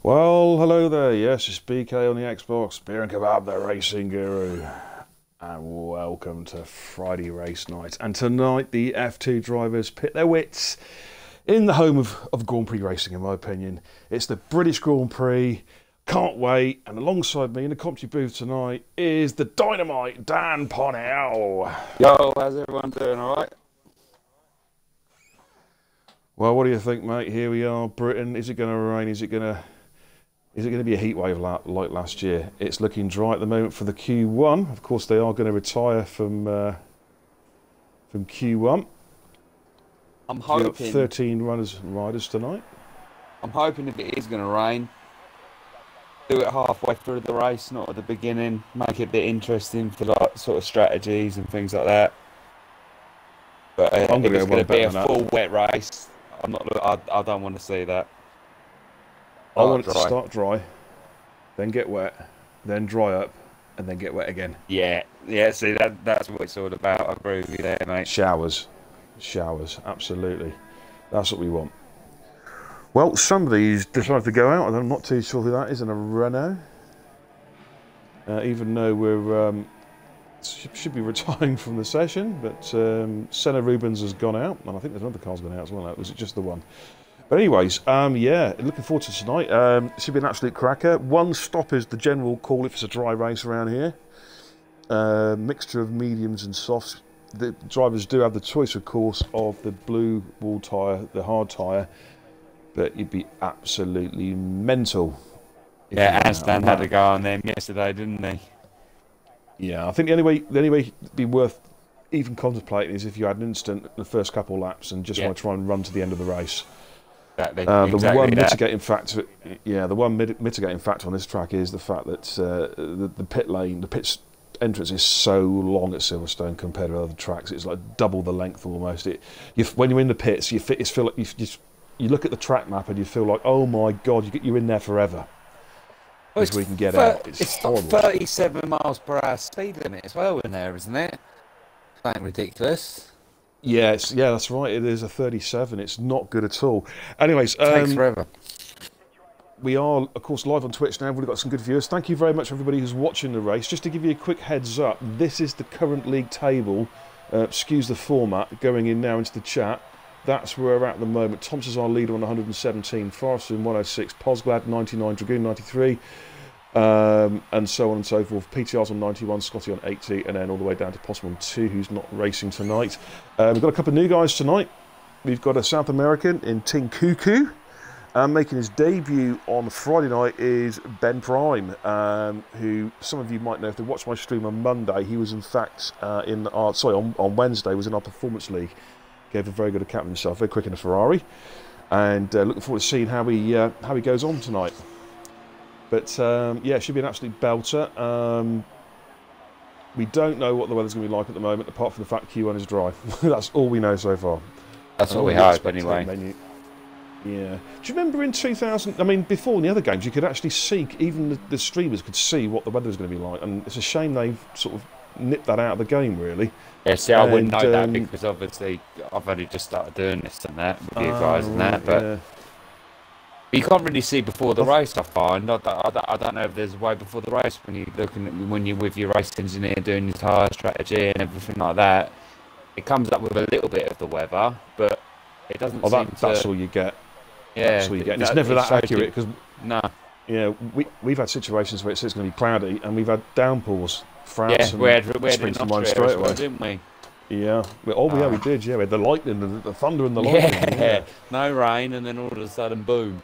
Well, hello there. Yes, it's BK on the Xbox, Beer and Kebab, the racing guru. And welcome to Friday race night. And tonight, the F2 drivers pit their wits in the home of Grand Prix racing, in my opinion. It's the British Grand Prix. Can't wait. And alongside me in the commentary booth tonight is the dynamite Dan Ponnell. Yo, how's everyone doing, alright? Well, what do you think, mate? Here we are, Britain. Is it going to rain? Is it going to be a heat wave like last year? It's looking dry at the moment for the Q1. Of course, they are going to retire from Q1. I'm hoping 13 runners and riders tonight. I'm hoping if it is going to rain, do it halfway through the race, not at the beginning. Make it a bit interesting for like sort of strategies and things like that. But if it's going to be a full wet race, I don't want to see that. I want it to start dry, then get wet, then dry up, and then get wet again. Yeah. See, that's what it's all about. I agree with you there, mate. Showers, absolutely. That's what we want. Well, somebody's decided to go out, and I'm not too sure who that is, in a Renault. Even though we're should be retiring from the session, but Senna Rubens has gone out, and I think there's another car's gone out as well. Was it just the one? But anyways, yeah, looking forward to tonight. It should be an absolute cracker. One stop is the general call if it's a dry race around here. Mixture of mediums and softs. The drivers do have the choice, of course, of the blue wall tyre, the hard tyre, but you'd be absolutely mental. Yeah, Aston had to go on them yesterday, didn't he? Yeah, I think the only way it'd be worth even contemplating is if you had an incident in the first couple of laps and just want to try and run to the end of the race. Exactly. The one mitigating factor, the one mitigating factor on this track is the fact that the pit lane, the pit entrance is so long at Silverstone compared to other tracks. It's like double the length almost. When you're in the pits, you feel like you look at the track map and you feel like, oh my god, you're in there forever. Well, we can get out. It's horrible. 37 miles per hour speed limit as well in there, isn't it? Ain't ridiculous. Yeah, that's right. It is a 37. It's not good at all. Anyways, takes forever. We are, of course, live on Twitch now. We've got some good viewers. Thank you very much, everybody who's watching the race. Just to give you a quick heads up, this is the current league table. Excuse the format. Going in now into the chat. That's where we're at the moment. Thompson's our leader on 117, Forrester 106, Posglad 99, Dragoon 93, and so on and so forth. PTR's on 91, Scotty on 80, and then all the way down to Possum on 2, who's not racing tonight. We've got a couple of new guys tonight. We've got a South American in Ting Cuckoo. Making his debut on Friday night is Ben Prime, who some of you might know if they watched my stream on Monday. He was in fact on Wednesday was in our Performance League. Gave a very good account of himself, very quick in a Ferrari, and looking forward to seeing how he goes on tonight. But yeah, it should be an absolute belter. We don't know what the weather's going to be like at the moment, apart from the fact Q1 is dry. That's all we know so far. That's all we hope, anyway. Yeah. Do you remember in 2000? I mean, before in the other games, you could actually see, even the streamers could see what the weather was going to be like, and it's a shame they've sort of nipped that out of the game, really. Yeah, see, I wouldn't know that because obviously I've only just started doing this and that with you guys and that, but you can't really see before the race. I find I don't know if there's a way before the race when you're with your race engineer doing your tyre strategy and everything like that. It comes up with a little bit of the weather, but it doesn't. That's all you get. Yeah, that's all you get. And it's never that accurate because no. We've had situations where it says it's going to be cloudy, and we've had downpours. France, yeah, we had it in Austria straight away, didn't we? Yeah. We did. Yeah, we had the lightning, the thunder, and the lightning. Yeah, no rain, and then all of a sudden, boom.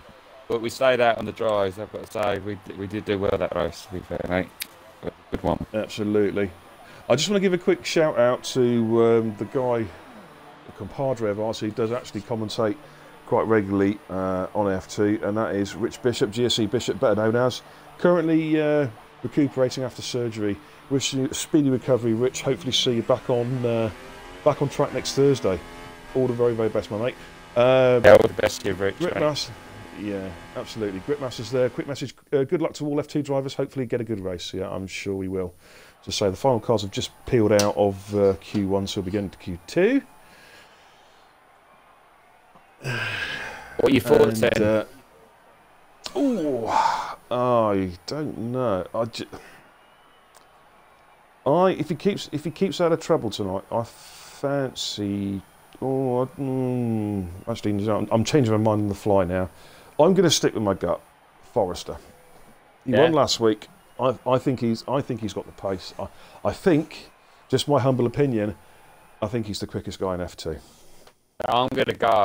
But we stayed out on the dries. I've got to say, we did do well that race. To be fair, mate, good one. Absolutely. I just want to give a quick shout out to the guy, the compadre of ours, who does actually commentate quite regularly on F2, and that is Rich Bishop, GSC Bishop, better known as, currently recuperating after surgery. Wish you a speedy recovery, Rich. Hopefully see you back on track next Thursday. All the very, very best, my mate. All the best to you, Rich. Yeah, absolutely. Gritmaster's there. Quick message. Good luck to all F2 drivers. Hopefully get a good race. Yeah, I'm sure we will. To say the final cars have just peeled out of Q1, so we'll be getting to Q2. What are your thoughts then? Oh, I don't know. If he keeps out of trouble tonight, I fancy. Oh, actually, no, I'm changing my mind on the fly now. I'm going to stick with my gut, Forrester. He won last week. I think he's got the pace. I think, just my humble opinion, I think he's the quickest guy in F2. I'm going to go.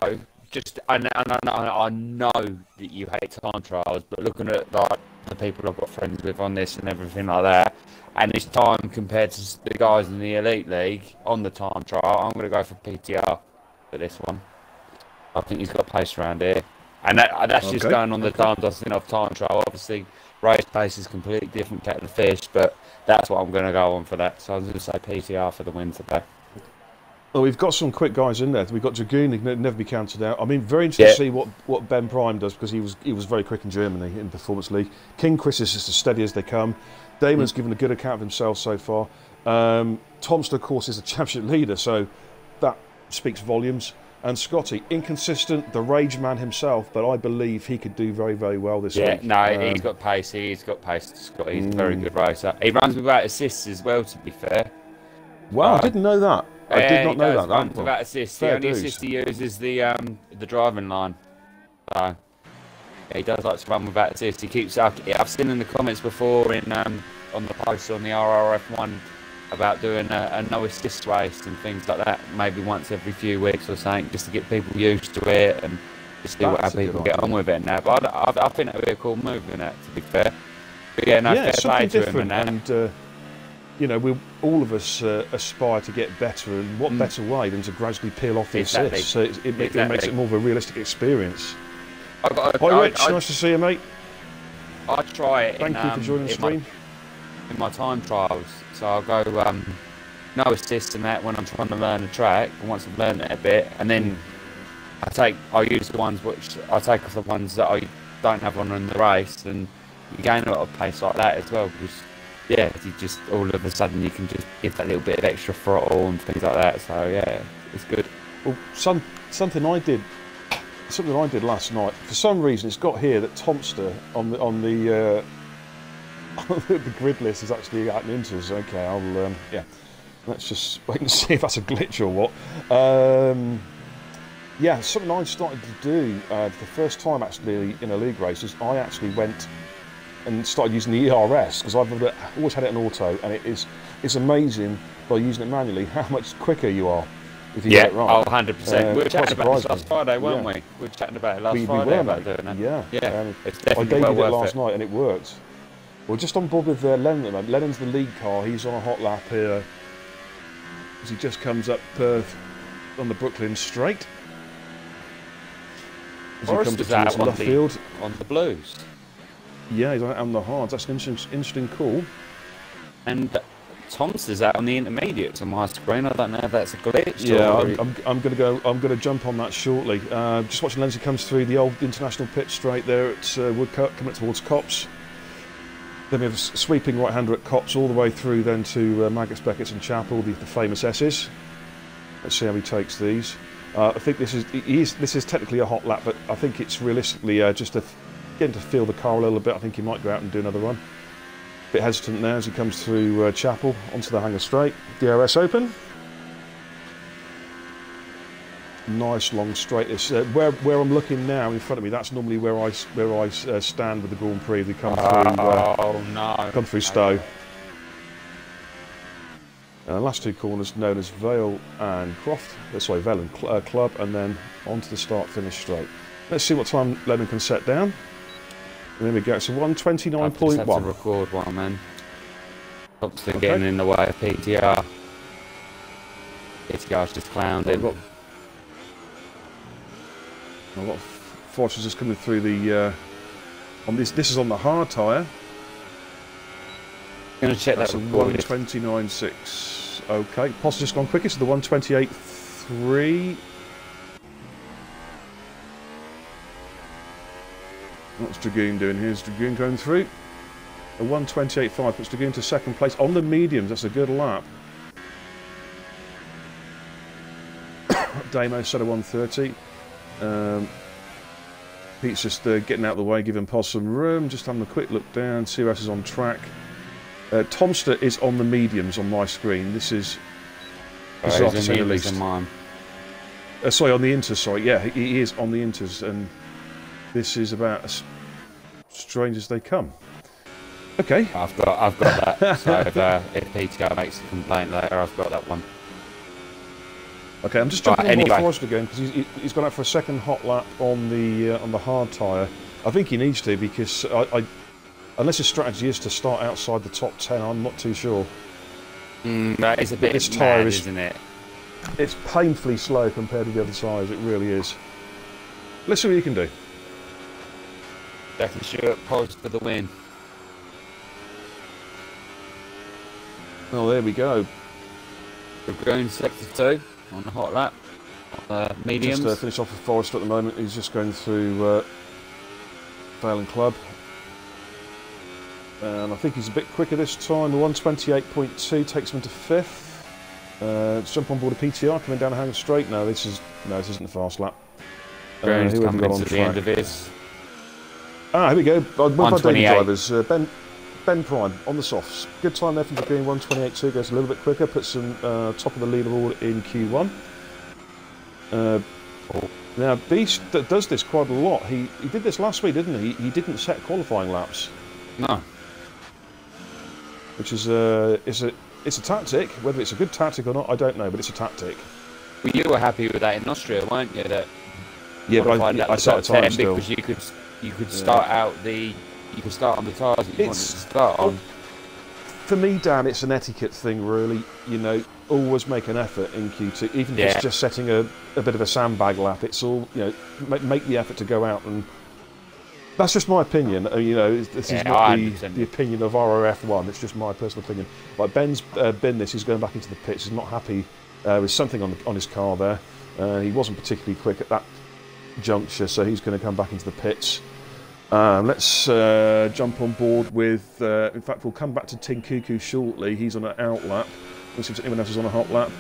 I know that you hate time trials, but looking at like the people I've got friends with on this and everything like that, and his time compared to the guys in the Elite League on the time trial, I'm going to go for PTR for this one. I think he's got pace around here, and that's just going on the times I've seen off time trial. Obviously, race pace is completely different kettle of fish, but that's what I'm going to go on for that. So I'm going to say PTR for the win today. Well, we've got some quick guys in there. We've got Dragoon, who can never be counted out. I mean, very interesting to see what Ben Prime does, because he was very quick in Germany in Performance League. King Chris is just as steady as they come. Damon's given a good account of himself so far. Tomster, of course, is the championship leader, so that speaks volumes. And Scotty, inconsistent, the rage man himself, but I believe he could do very, very well this week. Yeah, no, he's got pace. He's got pace. Scotty, he's a very good racer. He runs without assists as well, to be fair. Wow, I didn't know that. I did not know that. Runs without assists. The only assist he uses the driving line. So he does like to run without assists. He keeps. I've seen in the comments before on the posts on the RRF1 about doing a no assist race and things like that. Maybe once every few weeks or something, just to get people used to it and just see how people get on with it and that. But I think that would be a cool move in that, to be fair. But yeah, no, fair play to him and that. You know, we all of us aspire to get better, and what better way than to gradually peel off the assists? So it makes it more of a realistic experience. Hi, Rich. Nice to see you, mate. I try it. Thank you for joining the stream. In my time trials, so I'll go no assist in that when I'm trying to learn the track. And once I've learned it a bit, and then I use the ones which I take off the ones that I don't have on in the race, and you gain a lot of pace like that as well. Because yeah, you just all of a sudden you can just give that little bit of extra throttle and things like that. So yeah, it's good. Well, something I did last night. For some reason, it's got here that Tomster on the grid list is actually happening to us. Okay, I'll let's just wait and see if that's a glitch or what. Yeah, something I started to do for the first time actually in a league race is I actually went and started using the ERS, because I've always had it in auto, and it's amazing by using it manually how much quicker you are if you get it right. 100%. We were chatting about this last Friday, weren't we? We were chatting about it last Friday about doing that. Yeah. It's definitely I debuted it last night and it worked. We're just on board with Lennon. Lennon's the lead car. He's on a hot lap here as he just comes up on the Brooklyn straight. As he comes towards left field on the blues. Yeah, he's on the hards. That's an interesting call. And Tomster's out on the intermediates on my screen. I don't know if that's a glitch. Yeah, I'm going to go. I'm going to jump on that shortly. Just watching Lindsay comes through the old international pit straight there at Woodcut, coming towards Copse. Then we have a sweeping right-hander at Copse all the way through then to Maggots, Beckett's and Chapel, the famous S's. Let's see how he takes these. I think this is technically a hot lap, but I think it's realistically just getting to feel the car a little bit. I think he might go out and do another run. Bit hesitant now as he comes through Chapel onto the hanger straight. DRS open. Nice long straight. This where I'm looking now in front of me. That's normally where I stand with the Grand Prix. They come through. Come through Stowe. Last two corners known as Vale and Croft. Sorry, Vale and Club, and then onto the start-finish straight. Let's see what time Lennon can set down. And there we go. So 1:29.1. Have to record one, man. Obviously getting in the way of PTR. PTR's just clowned in. A lot of forces just coming through the. On this is on the hard tyre. I'm going to check that. That's a 1:29.6. Okay, Poss just gone quickest. The 1:28.3. What's Dragoon doing? Here's Dragoon going through. A 1:28.5 puts Dragoon to second place on the mediums. That's a good lap. Damo set a 1:30. Pete's just getting out of the way, giving Pos some room, just having a quick look down, see who else is on track. Tomster is on the mediums on my screen. This is bizarre to say the least. Sorry, on the inters, sorry. Yeah, he is on the inters, and this is about as strange as they come. Okay. I've got that. So if PTR makes a complaint later, I've got that one. Okay, I'm just jumping on board Forrester again because he's gone out for a second hot lap on the hard tyre. I think he needs to because unless his strategy is to start outside the top 10, I'm not too sure. That is a bit this mad, isn't it? It's painfully slow compared to the other tyres. It really is. Let's see what you can do. Definitely sure pose for the win. Oh, there we go. We're going sector 2 on the hot lap. Mediums. Just finish off with Forrester at the moment. He's just going through Vale and Club. And I think he's a bit quicker this time. The 128.2 takes him into 5th. Let's jump on board a PTR coming down a hang straight. No, this isn't the fast lap. Who have we got on track? The end of his. Here we go. One of our daily drivers, Ben Prime on the softs. Good time there from the green. 128.2 goes a little bit quicker. Puts him top of the leaderboard in Q1. Now Beast does this quite a lot. He did this last week, didn't he? He didn't set qualifying laps. No. Which is it's a tactic. Whether it's a good tactic or not, I don't know, but it's a tactic. Well, you were happy with that in Austria, weren't you? That yeah, but I set a time still because you could start out you could start on the tyres that you wanted to start on. For me, Dan, it's an etiquette thing, really. You know, always make an effort in Q2, even if it's just setting a bit of a sandbag lap. It's all, you know, make the effort to go out, and that's just my opinion. You know, this is not the opinion of RRF1. It's just my personal opinion. Like Ben's been this. He's going back into the pits. He's not happy with something on his car there. He wasn't particularly quick at that juncture, so he's going to come back into the pits. Let's jump on board with. In fact, we'll come back to Tin Cuckoo shortly. He's on an out lap. We'll see if anyone else is on a hot lap.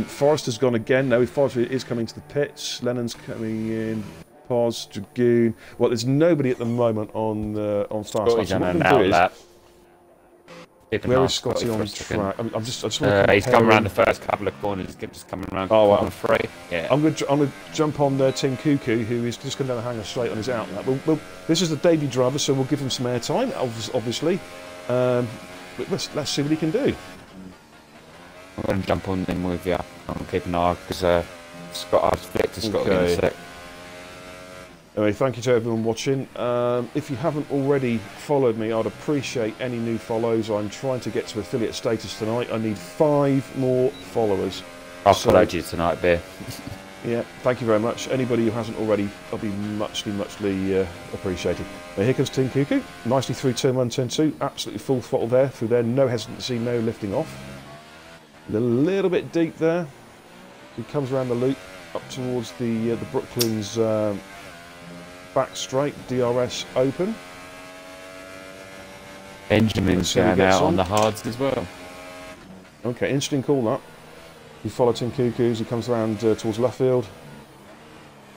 Forrester's gone again. No, Forrester is coming to the pits. Lennon's coming in. Pos, Dragoon. Well, there's nobody at the moment on fast laps. He's on an out lap. Where is Scotty on track? I just he's come around the first couple of corners. Just coming around corner 3. Yeah. I'm going to jump on Tin Cuckoo, who is just going down the hanger straight on his out lap. This is the debut driver, so we'll give him some airtime, obviously. But let's see what he can do. I'm going to jump on in with you. I'm keeping an eye because I've flicked to Scott in a sec. Anyway, thank you to everyone watching. If you haven't already followed me, I'd appreciate any new follows. I'm trying to get to affiliate status tonight. I need 5 more followers. I'll follow you tonight, Bear. Yeah, thank you very much. Anybody who hasn't already, I'll be muchly appreciated. Now here comes Tin Cuckoo, nicely through turn 1, turn 2. Absolutely full throttle there, through there. No hesitancy, no lifting off. A little bit deep there. He comes around the loop up towards the Brooklands back straight, DRS open. Benjamin's going out on the hards as well. Okay, interesting call that. We follow Tin Cuckoo's, he comes around towards left field.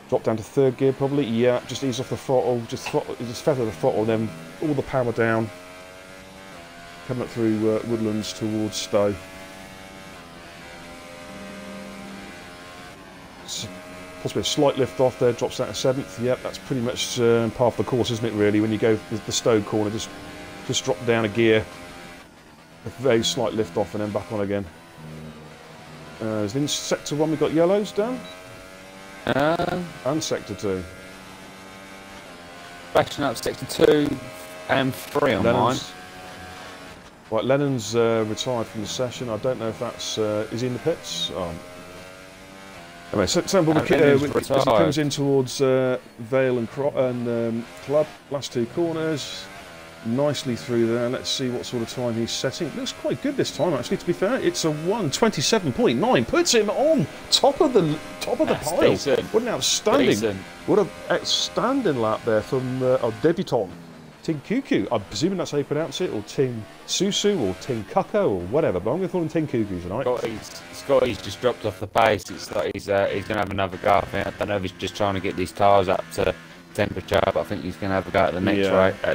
Drop down to 3rd gear probably, yeah, just ease off the throttle, just feather the throttle, then all the power down. Coming up through Woodlands towards Stowe. Possibly a slight lift off there, drops down to 7th. Yep, that's pretty much part of the course, isn't it, really? When you go the Stowe corner, just drop down a gear, a very slight lift off, and then back on again. In sector 1 we've got yellows down, and sector 2. Backing up sector 2 and 3 on mine. Right, Lennon's retired from the session. I don't know if that's is he in the pits? Anyway, so as he comes in towards Vale and Club, last 2 corners, nicely through there. Let's see what sort of time he's setting. It looks quite good this time, actually. To be fair, it's a 1:27.9, puts him on top of the pile. Decent. What an outstanding lap there from our debutant Tin Cuckoo. I'm presuming that's how you pronounce it, or Tin Susu, or Tin Cucko, or whatever. But I'm going to call him Tin Cuckoo tonight. Scotty's just dropped off the pace. It's like he's going to have another go. I don't know if he's just trying to get these tyres up to temperature, but I think he's going to have a go at the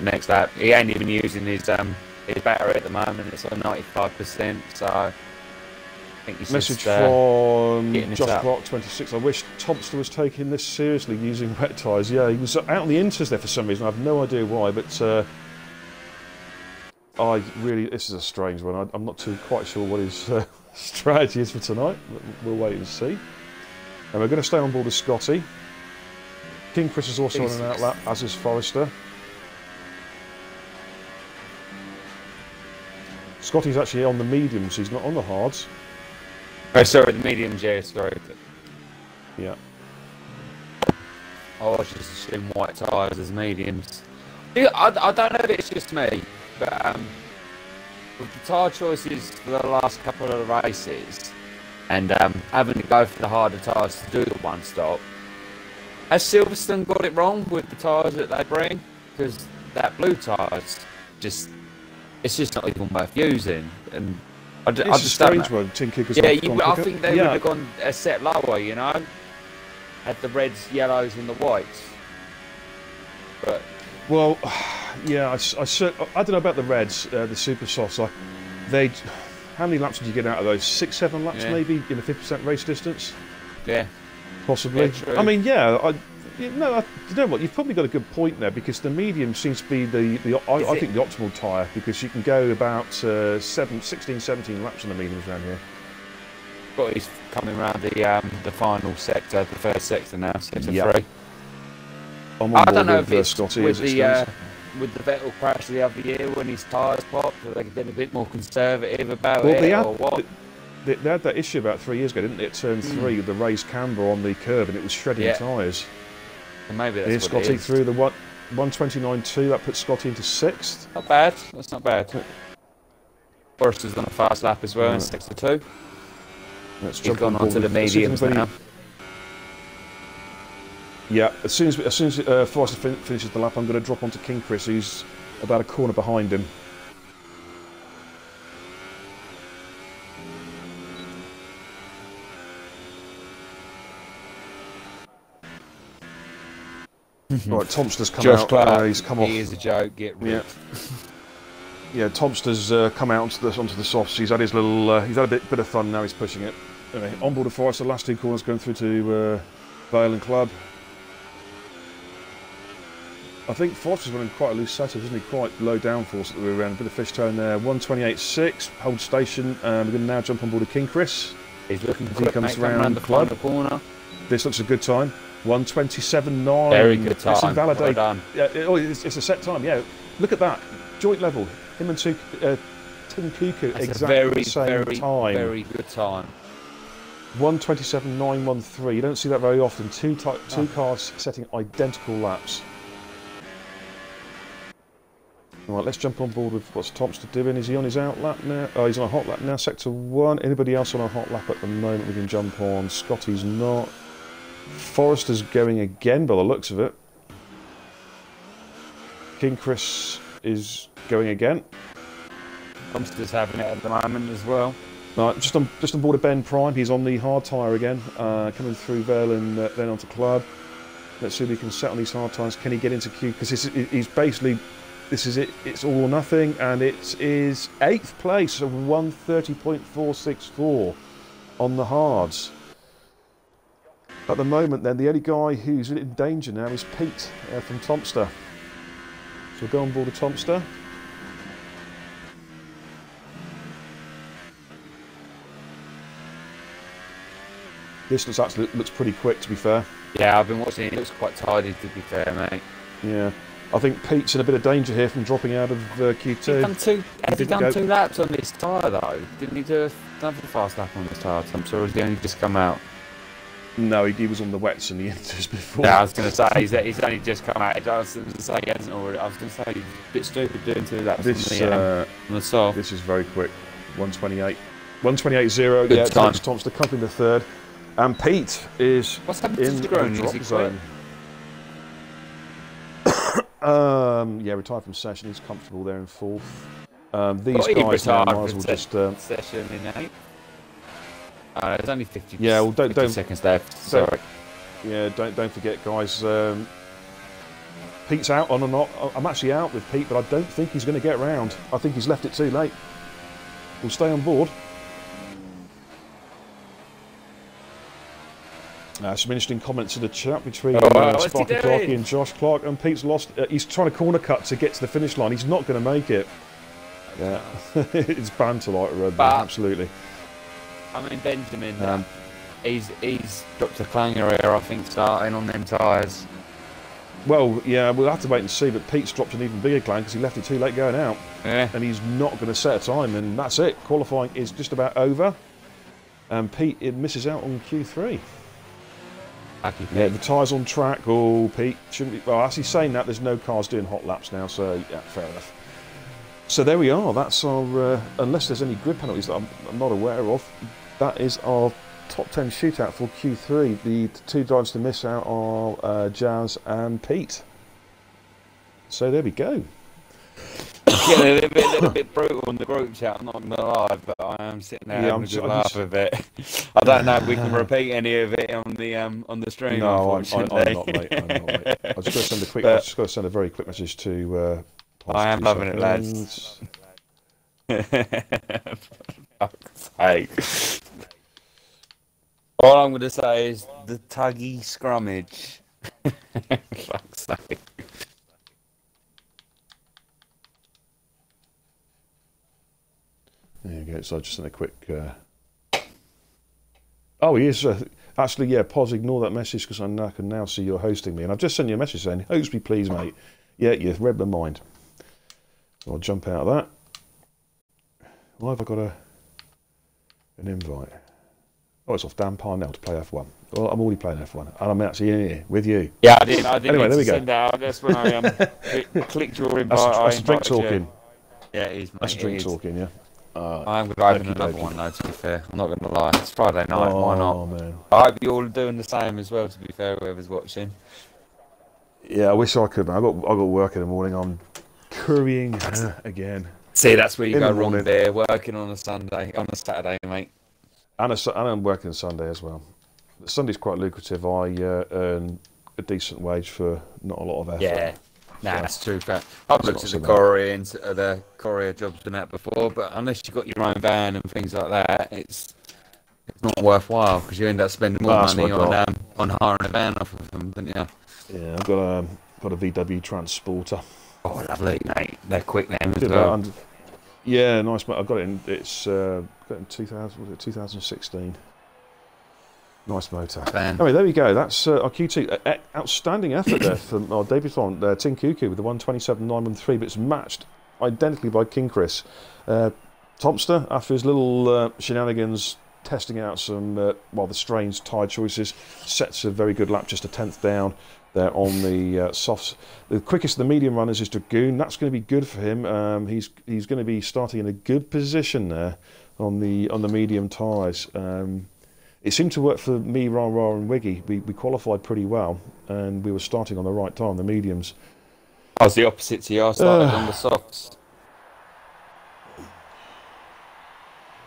next lap. He ain't even using his battery at the moment. It's on 95%, so I think he's message just, from getting Josh Clark 26. I wish Thompson was taking this seriously using wet tyres. Yeah, he was out on the inters there for some reason. I have no idea why, but this is a strange one. I'm not quite sure what his strategy is for tonight. We'll wait and see. And we're going to stay on board with Scotty. King Chris is also on an outlap, as is Forrester. Scotty's actually on the mediums, he's not on the hards. Oh, sorry, the mediums, yeah, sorry. Yeah. Oh, I was just assuming white tyres as mediums. I don't know if it's just me, but with the tyre choices for the last couple of races, and having to go for the harder tyres to do the one stop, has Silverstone got it wrong with the tyres that they bring? Because that blue tyre's it's just not even worth using. And I just a strange one, Tinker. Yeah, I think they would have gone a set lower, you know, had the reds, yellows, and the whites. But well, yeah, I don't know about the reds, the super softs. How many laps did you get out of those? 6-7 laps, maybe in a 50% race distance. Yeah. Possibly. Yeah, true. I mean, you know what? You've probably got a good point there, because the medium seems to be I think the optimal tyre, because you can go about 16, 17 laps on the mediums around here. But he's coming around the final sector, the first sector now, sector 3. I don't know if it's Scotty, with the Vettel crash the other year when his tyres popped, they've been a bit more conservative about or what? They had that issue about 3 years ago, didn't they? At turn 3 with the raised camber on the curve, and it was shredding tyres. And maybe that's Here's what Scotty it is. through the 129.2. That puts Scotty into 6th. Not bad. That's not bad. Forrester's on a fast lap as well in sector 2. Let's He's gone on to the mediums now. Yeah, as soon as Forrester finishes the lap, I'm going to drop onto King Chris, who's about a corner behind him. Right, Tomster's come Josh out. Clark, He's come off. He is a joke. Get rid. Yeah, Tomster's come out onto the softs. He's had his little. He's had a bit of fun. Now he's pushing it. Anyway, on board of Forrester. Last 2 corners going through to Vale and Club. I think Forrester's running quite a loose setup, isn't he? Quite low downforce at the rear end. A bit of fish tone there. 128.6. Hold station. We're going to now jump on board of King Chris. He's looking as he comes round the final corner. This looks a good time. 127.9. Very good time. Let's invalidate. Well done. Yeah, it's a set time. Yeah, look at that. Joint level. Him and Tim Kuku exactly the same time. Very good time. 127.913. You don't see that very often. Two cars setting identical laps. Right, let's jump on board with what's Tomster doing. Is he on his out lap now? Oh, he's on a hot lap now. Sector 1. Anybody else on a hot lap at the moment we can jump on? Scotty's not. Forrester's going again by the looks of it. King Chris is going again. Tomster's having it at the moment as well. Right, just on board of Ben Prime. He's on the hard tyre again, coming through Vale and then onto Club. Let's see if he can set on these hard tyres. Can he get into Q? Because he's basically, this is it. It's all or nothing, and it is 8th place of 130.464 on the hards. At the moment, then, the only guy who's in danger now is Pete from Tomster. So we'll go on board of Tomster. This looks pretty quick, to be fair. Yeah, I've been watching it. It looks quite tidy, to be fair, mate. Yeah. I think Pete's in a bit of danger here from dropping out of Q2. Has he done 2 laps on this tyre, though? Didn't he do another fast lap on this tyre? I'm sure he's only just come out. No, he was on the wets and the inters before. Yeah, I was going to say, he's only just come out. I was going to say he hasn't already. I was going to say he's a bit stupid doing 2 laps on the soft. This is very quick. 128. 128.0. Yeah, Tomster coming the 3rd. And Pete is in the drop zone. Yeah, retired from session. He's comfortable there in 4th. These guys now might as well just session in 8th. There's only 50. Yeah, well, don't 50 seconds left. Sorry. Yeah, don't forget, guys. Pete's out on or not. I'm actually out with Pete, but I don't think he's going to get round. I think he's left it too late. We'll stay on board. Some interesting comments in the chat between Sparky Clarkey and Josh Clark, and Pete's lost. He's trying to corner cut to get to the finish line. He's not going to make it. Yeah, it's banter like a Red Bull, absolutely. I mean, Benjamin, he's dropped a clanger here, I think, starting on them tyres. Well, yeah, we'll have to wait and see, but Pete's dropped an even bigger clang because he left it too late going out. Yeah. And he's not going to set a time, and that's it. Qualifying is just about over. And Pete, it misses out on Q3. Yeah, the tyres on track. Oh, Pete shouldn't be. Well, actually, saying that, there's no cars doing hot laps now, so yeah, fair enough. So there we are. That's our. Unless there's any grid penalties that I'm not aware of, that is our top 10 shootout for Q3. The two drivers to miss out are Jazz and Pete. So there we go. Getting a little bit brutal on the group chat, I'm not going to lie, but I am sitting there having a good laugh of it. I don't know if we can repeat any of it on the stream. No, I'm not, mate. I'm not, mate. I was just going to send a very quick message to. I am loving it, lads. Fuck's sake. All I'm going to say is the tuggy scrummage. Fuck's sake. There you go. So I just sent a quick. Oh, he is. Actually, yeah, pause, ignore that message because I can now see you're hosting me. And I've just sent you a message saying, host me please, mate. Yeah, you've read my mind. So I'll jump out of that. Why have I got an invite? Oh, it's off Dan Parnell to play F1. Well, I'm already playing F1. And I'm actually in here with you. Yeah, I didn't anyway, there we go. Send out. That's when I clicked your invite. That's drink talking. Yeah, it is, mate. That's drink talking, yeah. I'm going to open another one though, to be fair. I'm not going to lie. It's Friday night, why not? Man. I hope you're all doing the same as well, to be fair, whoever's watching. Yeah, I wish I could, man. I got work in the morning. I'm currying again. See, that's where you go wrong there, working on a Saturday, mate. And I'm working on Sunday as well. Sunday's quite lucrative. I earn a decent wage for not a lot of effort. Yeah. Nah, that's true. I've looked at the courier jobs and that before, but unless you've got your own van and things like that, it's not worthwhile because you end up spending more money on hiring a van off of them, don't you? Yeah, I've got a VW Transporter. Oh, lovely, mate. They're quick then as well. Yeah, nice. I got it in. It's got it in 2016. Nice motor. Anyway, there we go. That's our Q2. Outstanding effort there from our debutant, Tin Cuckoo, with the 127.913, but it's matched identically by King Chris. Tomster, after his little shenanigans, testing out some, the strange tyre choices, sets a very good lap, just a 10th down there on the softs. The quickest of the medium runners is Dragoon. That's going to be good for him. He's going to be starting in a good position there on the medium tyres. It seemed to work for me, Ra and Wiggy. We qualified pretty well, and we were starting on the right time, the mediums. I was the opposite to you. I started on the softs.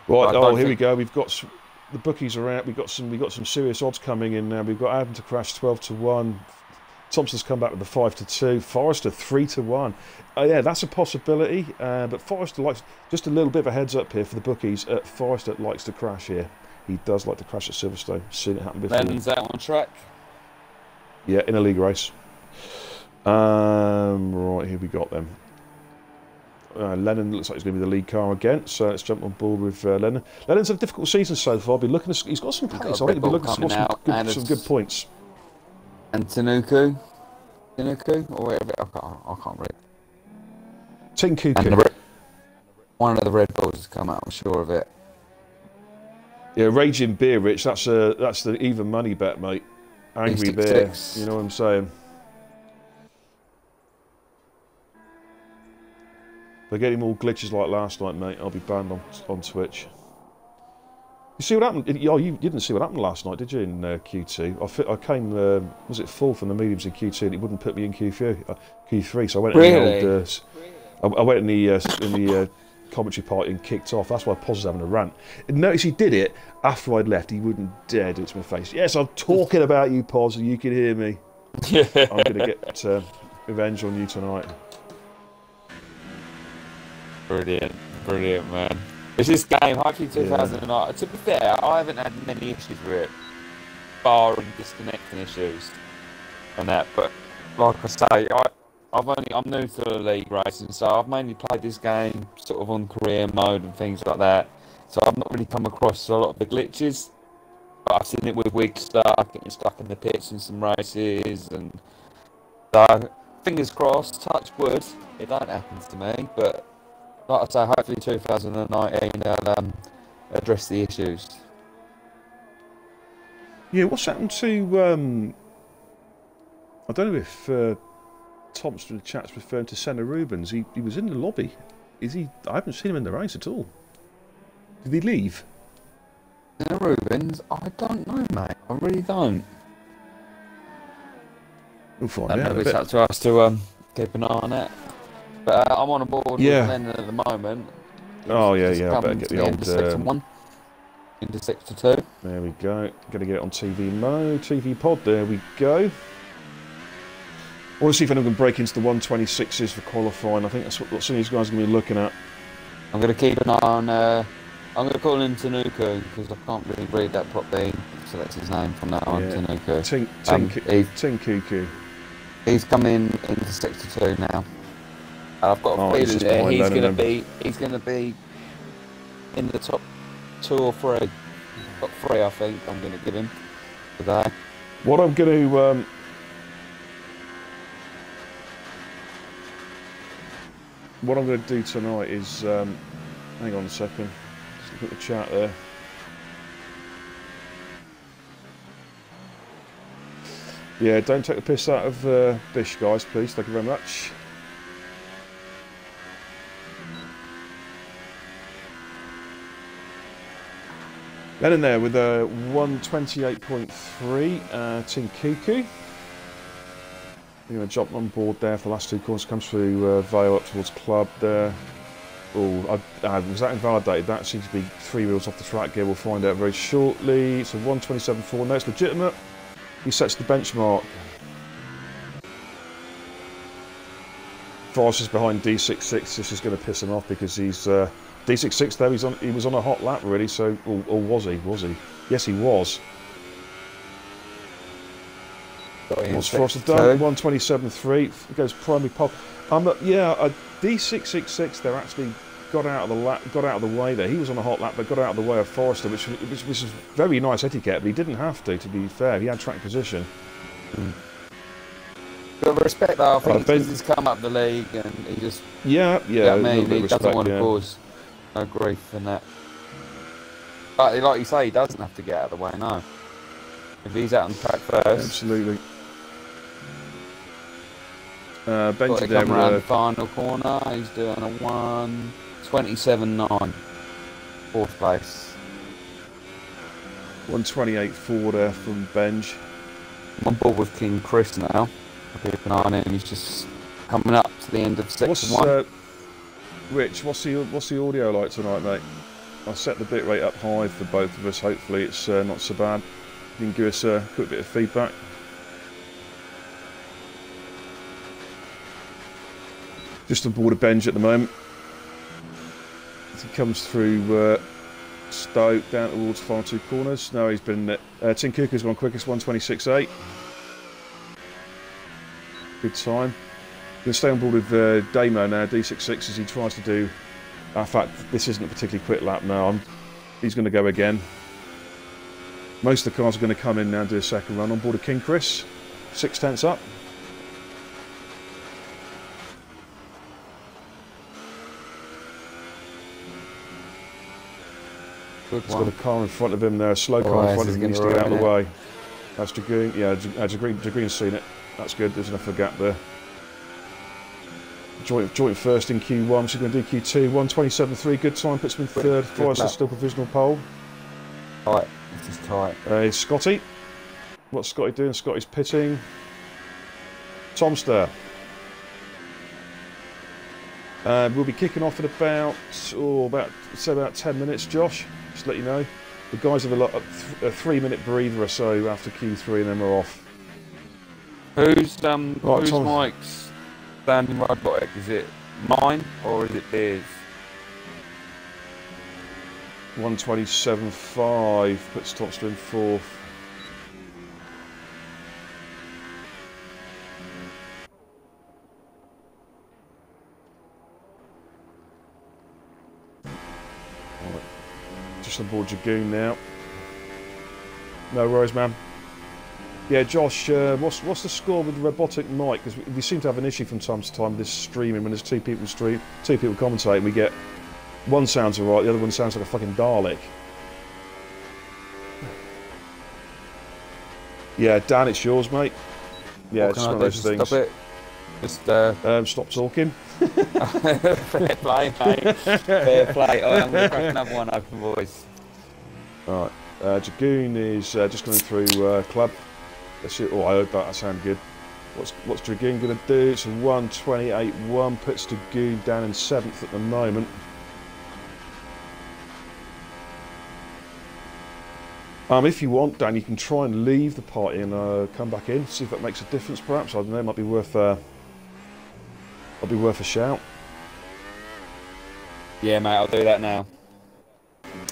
Right, here we go. We've got the bookies are out. We've got some serious odds coming in now. We've got Adam to crash 12-1. Thompson's come back with the 5-2. Forrester 3-1. Yeah, that's a possibility. But Forrester likes, just a little bit of a heads up here for the bookies. Forrester likes to crash here. He does like to crash at Silverstone. Seen it happen before. Lennon's out on track. Yeah, in a league race. Right, here we got them. Lennon looks like he's going to be the lead car again, so let's jump on board with Lennon. Lennon's had a difficult season so far. He's got some pace. I think he'll be looking for some good points. And Tanuku, or whatever. I can't read. Tin Cuckoo. One of the Red Bulls has come out. I'm sure of it. Yeah, Raging Beer, Rich. That's the even money bet, mate. Angry Bear. You know what I'm saying? If I get him all glitches like last night, mate, I'll be banned on Twitch. You see what happened? You didn't see what happened last night, did you, in Q2? I came, was it full from the mediums in Q2, and it wouldn't put me in Q3, so I went in the commentary party and kicked off. That's why Poz was having a rant. And notice he did it after I'd left. He wouldn't dare do it to my face. Yes, I'm talking about you, Poz, and you can hear me. Yeah. I'm going to get revenge on you tonight. Brilliant, brilliant, man. It's this game, hopefully 2009. To be fair, I haven't had many issues with it, barring disconnecting issues and that. But like I say, I'm new to the league racing, so I've mainly played this game sort of on career mode and things like that. So I've not really come across a lot of the glitches. But I've seen it with wigs stuck, getting stuck in the pits in some races, and so fingers crossed, touch wood, it don't happen to me. But like I say, hopefully 2019 they'll address the issues. Yeah, what's happened to I don't know if Thompson in the chat's referring to Senna Rubens. He was in the lobby. Is he? I haven't seen him in the race at all. Did he leave? Senna Rubens, I don't know, mate. I really don't. We'll find out. It's up to us to keep an eye on it. But I'm on a board with Lennon at the moment. Oh yeah, I better get the old Sector 1 into Sector 2. There we go. Got to get it on TV mode, TV pod. There we go. I want to see if anyone can break into the 126s for qualifying. I think that's what some of these guys are going to be looking at. I'm going to keep an eye on. I'm going to call him Tanuku because I can't really read that properly. So that's his name from now on. Tanuku. Tinkuku. He's coming into Sector 2 now. I've got a feeling that he's going to be in the top 2 or 3. Top 3, I think. I'm going to give him today. What I'm going to do tonight is hang on a second. Just look at the chat there. Yeah, don't take the piss out of Bish, guys, please. Thank you very much. Then in there with a 128.3 Tinkuku. We're going to jump on board there for the last 2 corners. Comes through Vale up towards Club there. Oh, was that invalidated? That seems to be 3 wheels off the track gear. We'll find out very shortly. So 127.4. No, it's legitimate. He sets the benchmark. Forrester's behind D66. This is going to piss him off because he's D66 though. He was on a hot lap already. So, or was he? Was he? Yes, he was. What's Forrester done? 127.3 goes primary pole. Yeah, D666. They're actually got out of the way there. He was on a hot lap, but got out of the way of Forrester, which was very nice etiquette. But he didn't have to. To be fair, he had track position. But respect though. I think he's come up the league and he just he doesn't want to cause no grief and that. But like you say, he doesn't have to get out of the way. No, if he's out on track first, absolutely. Benji there around the final corner. He's doing a 1:27.9, 4th place. 128.4 there from Benj. I'm on board with King Chris now. I'll keep an eye on him. He's just coming up to the end of Sector 1. Rich, what's the audio like tonight, mate? I'll set the bitrate up high for both of us. Hopefully it's not so bad. You can give us a quick bit of feedback. Just on board of Benj at the moment. As he comes through Stoke down towards final 2 corners. No, he's been Tinkuku's gone quickest, 126.8. Good time. Going to stay on board with Damo now, D66, as he tries to do. In fact, this isn't a particularly quick lap now. He's going to go again. Most of the cars are going to come in now and do a second run on board of King Chris. 6/10 up. He's got a car in front of him there, a slow car in front of him, he needs to get out of the way. That's Dragoon, yeah, Dragoon's seen it. That's good, there's enough of a gap there. Joint first in Q1, so we're going to do Q2. 127.3, good time, puts him in 3rd. Forrester's still provisional pole. Tight, this is tight. Scotty. What's Scotty doing? Scotty's pitting. Tomster. We'll be kicking off in about 10 minutes, Josh. Just to let you know. The guys have a 3-minute breather or so after Q3 and then we're off. Who's Mike's standing robotic? Is it mine or is it Beers? 127.5 puts Topster in 4th. Just on board Dragoon now. No worries, man. Yeah, Josh, what's the score with the robotic mic? Because we seem to have an issue from time to time with this streaming. When there's two people commentating, we get one sounds alright, the other one sounds like a fucking Dalek. Yeah, Dan, it's yours, mate. Yeah, it's one of those things. Stop it. Just stop talking. Fair play, mate. Fair play. Oh, I'm going to crack another one open, boys. Alright, Dragoon is just coming through club. Let's see. Oh, I hope that sounded good. What's Dragoon going to do? It's a 128.1, puts Dragoon down in 7th at the moment. If you want, Dan, you can try and leave the party and come back in, see if that makes a difference. Perhaps I don't know. It might be worth a shout. Yeah, mate. I'll do that now.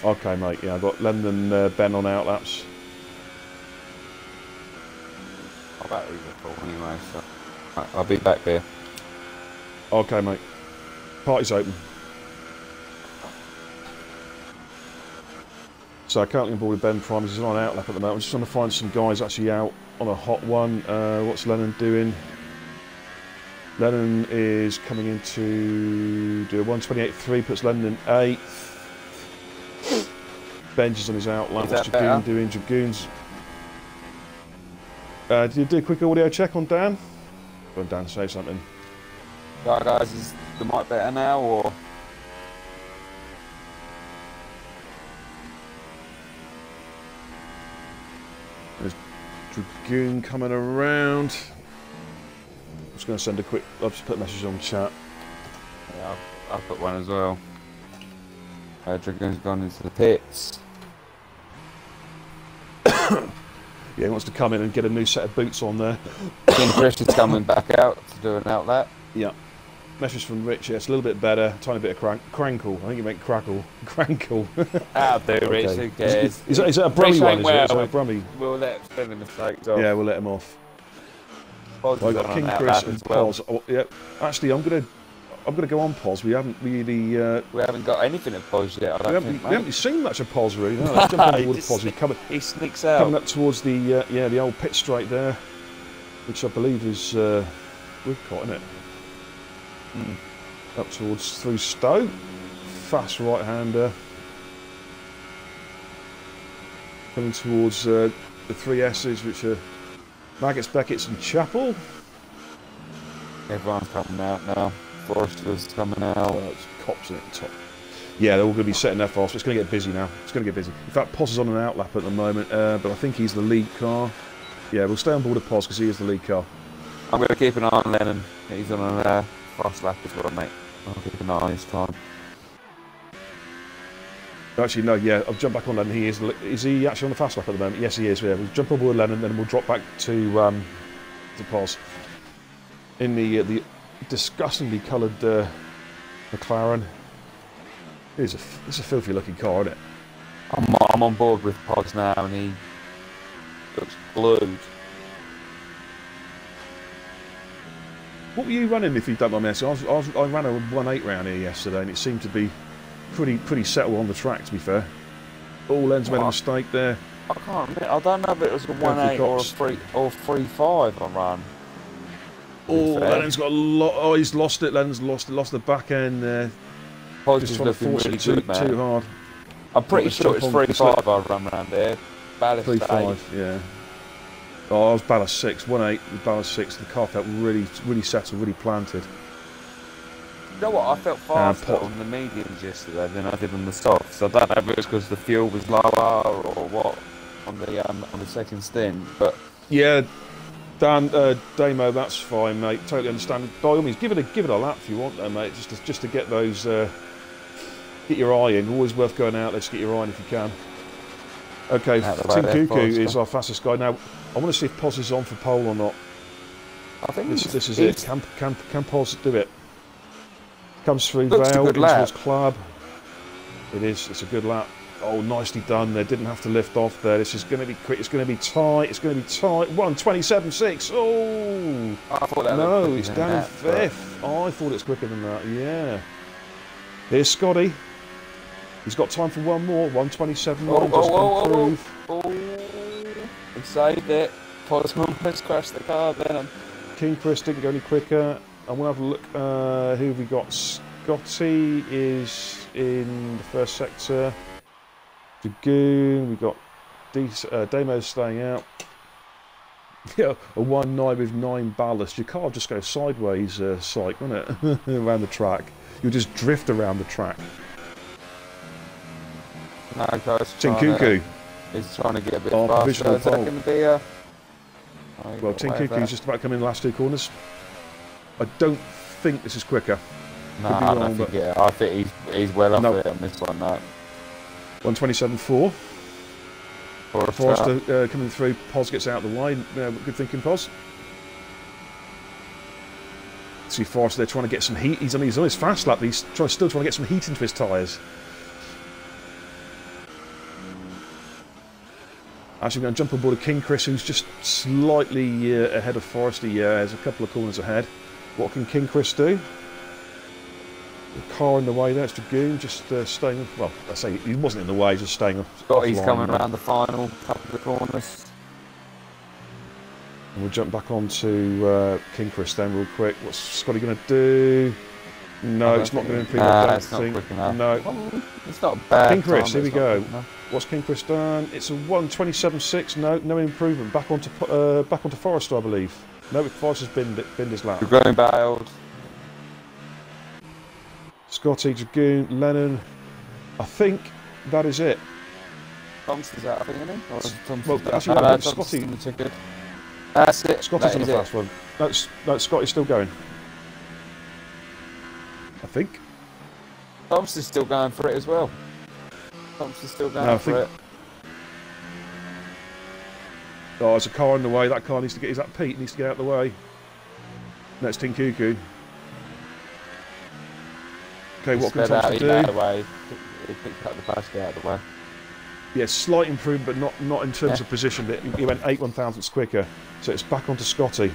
Okay, mate. Yeah, I've got Lennon and Ben on outlaps. Our batteries are full anyway, so I'll be back there. Okay, mate. Party's open. So currently on board with Ben Prime. He's on outlap at the moment. I'm just trying to find some guys actually out on a hot one. What's Lennon doing? Lennon is coming in to do a 128.3, puts Lennon in 8th. Benj is on his outlap. What's Dragoon doing? Dragoon's... did you do a quick audio check on Dan? Go on, Dan, say something. Right, guys, is the mic better now, or...? There's Dragoon coming around. I'm just going to send a quick... I'll just put a message on chat. Yeah, I'll put one as well. Dragoon's gone into the pits. Yeah, he wants to come in and get a new set of boots on there. Chris is coming back out to do an outlet. Yeah. Message from Rich, yeah, it's a little bit better. Tiny bit of crankle. I think you meant crackle. Crankle. That'll do, Rich, who cares? Is that a Brummy one, is it? Is that a Brummy? We'll let spin the mistakes off. Yeah, we'll let him off. I've got King Chris and Pos. Oh, yeah. Actually, I'm gonna go on Pos. We haven't really... we haven't got anything at Pos yet, I don't think, we haven't seen much of Pos, really. No, let's jump on board Pos. He sneaks out. Coming up towards the old pit straight there, which I believe is Woodcott, isn't it? Mm. Up towards through Stowe. Fast right-hander. Coming towards the 3 S's, which are Maggots, Beckett's and Chapel. Everyone's coming out now. Forrester's coming out. It's Cops in at the top. Yeah, they're all going to be setting their fast. It's going to get busy now. It's going to get busy. In fact, Pos is on an outlap at the moment, but I think he's the lead car. Yeah, we'll stay on board with Pos because he is the lead car. I'm going to keep an eye on Lennon. He's on a fast lap as well, mate. I'll keep an eye on his time. Actually, no, yeah, I've jumped back on Lennon. He is he actually on the fast lap at the moment? Yes, he is. Yeah, we'll jump on board Lennon, then we'll drop back to Pos. In the disgustingly coloured McLaren. It's a filthy looking car, isn't it? I'm on board with Pos now, and he looks glued. What were you running, if you don't mind me asking? I ran a 1.8 round here yesterday, and it seemed to be pretty settled on the track, to be fair. All ends made a mistake there. I can't admit, I don't know if it was a 1.8 or a 3.5 I ran. Oh, Lennon's got a lot. Oh, he's lost it. Lennon's lost the back end there. Just trying to force it too hard. I'm pretty sure it's 3.5 I run around there. Ballast 3.5, yeah. Oh, I was ballast 6, 1.8 with ballast 6. The car felt really settled, really planted. You know what? I felt faster on the mediums yesterday than I did on the softs. I don't know if it was because the fuel was lower or what on the second stint, but yeah. Dan, Damo, that's fine, mate. Totally understand. By all means, give it a lap if you want, though, mate. Just to get those, get your eye in. Always worth going out there to get your eye in if you can. Okay, Tim Cuckoo is our fastest guy. Now, I want to see if Pos is on for pole or not. I think this is it. Can Pos do it? Comes through Looks Vale a good into lap. his club. It is. It's a good lap. Oh, nicely done there. Didn't have to lift off there. This is going to be quick. It's going to be tight. It's going to be tight. 1:27.6. Oh I thought that no, looked it's quicker than down in that, fifth. Oh, I thought it's quicker than that. Yeah. Here's Scotty. He's got time for one more. 1:27.9. Just improve. He saved it. Posman has crashed the car then. King Chris didn't go any quicker. I'm going to have a look. Who have we got? Scotty is in the first sector. Dragoon, we've got Damo's staying out. Yeah, a 1.9 with 9 ballast. Your car just goes sideways, Syke, won't it? Around the track. You'll just drift around the track. No, guys. Tinkuku. He's trying to get a bit Oh, faster. provisional Is that pole. going to be a... Well, Tinkuku's just about to come in the last 2 corners. I don't think this is quicker. No, I think he's well off it on this one. No. 1:27.4. Forrester coming through. Pos gets out of the way. Good thinking, Pos. See Forrester there trying to get some heat. He's on his fast lap. He's still trying to get some heat into his tyres. Actually, we're going to jump on board of King Chris, who's just slightly ahead of Forrester. Yeah, there's a couple of corners ahead. What can King Chris do? The car in the way there. It's Dragoon just staying. Well, I say he wasn't in the way, just staying. Scotty's coming around the final couple of corners. And we'll jump back onto King Chris then, real quick. What's Scotty going to do? No, it's not going to improve. I don't think. No, it's not bad. King Chris, here we go. What's King Chris done? It's a 1:27.6. No improvement. Back onto Forrester, I believe. No, Forrester's binned his lap. You're going bailed. Scotty, Dragoon, Lennon. I think that is it. Thompson's out, I think, isn't he? Well, actually, Scotty. That's it. Scotty's on the fast one. No, Scotty's still going. I think. Thompson's still going for it as well. Thompson's still going for it. Oh, there's a car in the way. That car needs to get. Is that Pete? Needs to get out of the way. That's Tinkuku. Okay, what can Thompson do? He picked up the basket out of the way. Yeah, slight improvement, but not in terms of position. But he went 8 1/1000ths quicker, so it's back onto Scotty.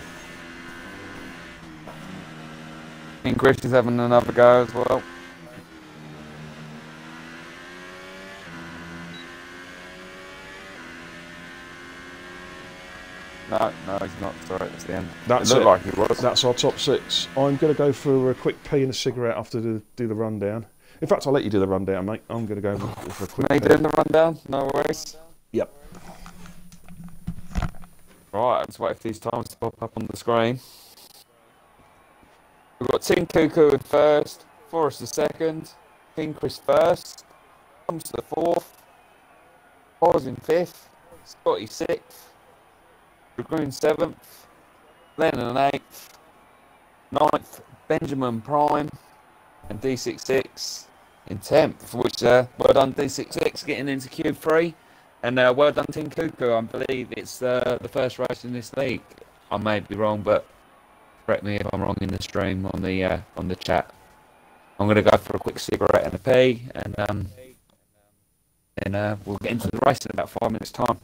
And Chris is having another go as well. No, he's not. Sorry, it's the end. That's it. Looked like he was. That's our top 6. I'm going to go for a quick pee and a cigarette after do the rundown. In fact, I'll let you do the rundown, mate. I'm going to go for a quick. Me doing the rundown? No worries. Yep. Right, let's wait for these times to pop up on the screen. We've got Tinkuku in first, Forrester second, King Chris first, Thompson 4th, Oz in 5th, Scotty 6th, Dragoon 7th, Lennon 8th, 9th, Benjamin Prime, and D66 in 10th, which well done D66 getting into Q3, and well done Tinkuku. I believe it's the first race in this league. I may be wrong, but correct me if I'm wrong in the stream on the chat. I'm going to go for a quick cigarette and a pee, and we'll get into the race in about 5 minutes' time.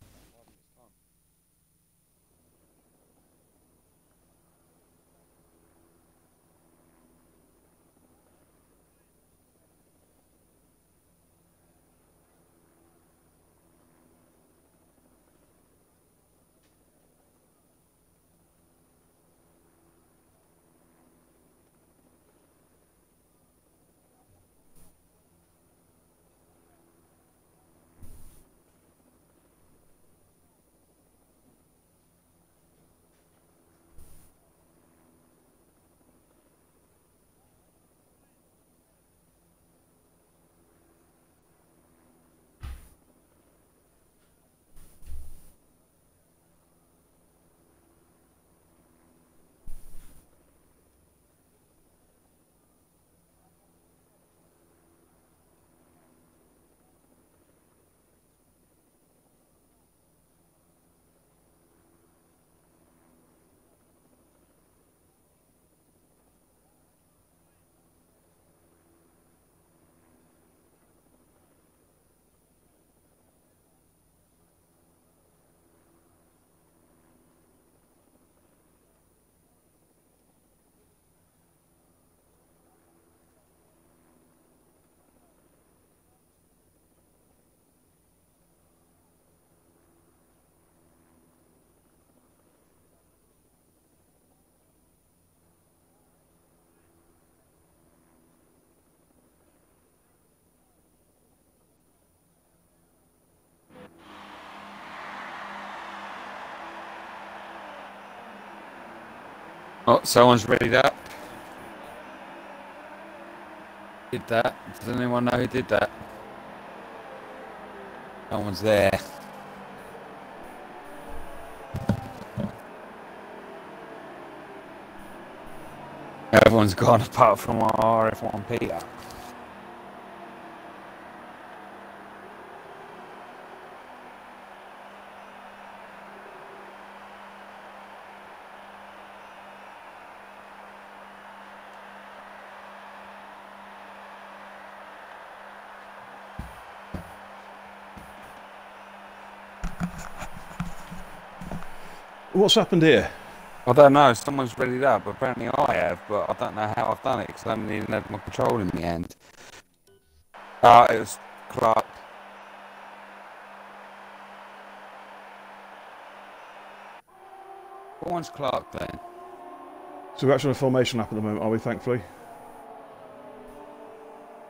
Oh, someone's ready that. Did that. Does anyone know who did that? No one's there. Everyone's gone apart from our RRF1 Peter. What's happened here? I don't know, someone's ready that, but apparently I have, but I don't know how I've done it because I haven't even had my control in my hand. It was Clark. What one's Clark then? So we're actually on a formation lap at the moment, are we, thankfully?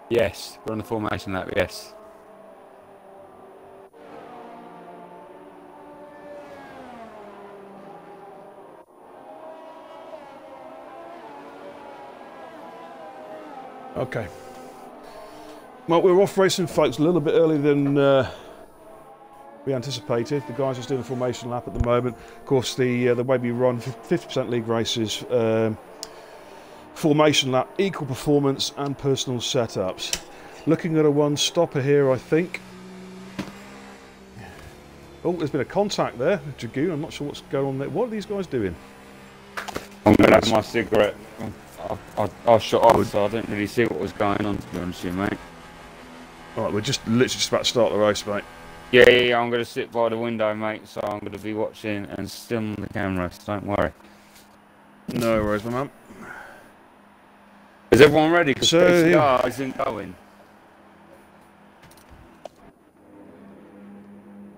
Yes, we're on the formation lap, yes. Okay. Well, we're off racing, folks, a little bit earlier than we anticipated. The guys are just doing a formation lap at the moment. Of course, the way we run 50% league races, formation lap, equal performance and personal setups. Looking at a one-stopper here, I think. Oh, there's been a contact there, Dragoon. I'm not sure what's going on there. What are these guys doing? I'm going to have my cigarette. I shut off, so I didn't really see what was going on, to be honest with you, mate. Alright, we're just literally just about to start the race, mate. Yeah, I'm going to sit by the window, mate, so I'm going to be watching and still on the camera, so don't worry. No worries, my man. Is everyone ready? Because so, PCR isn't going.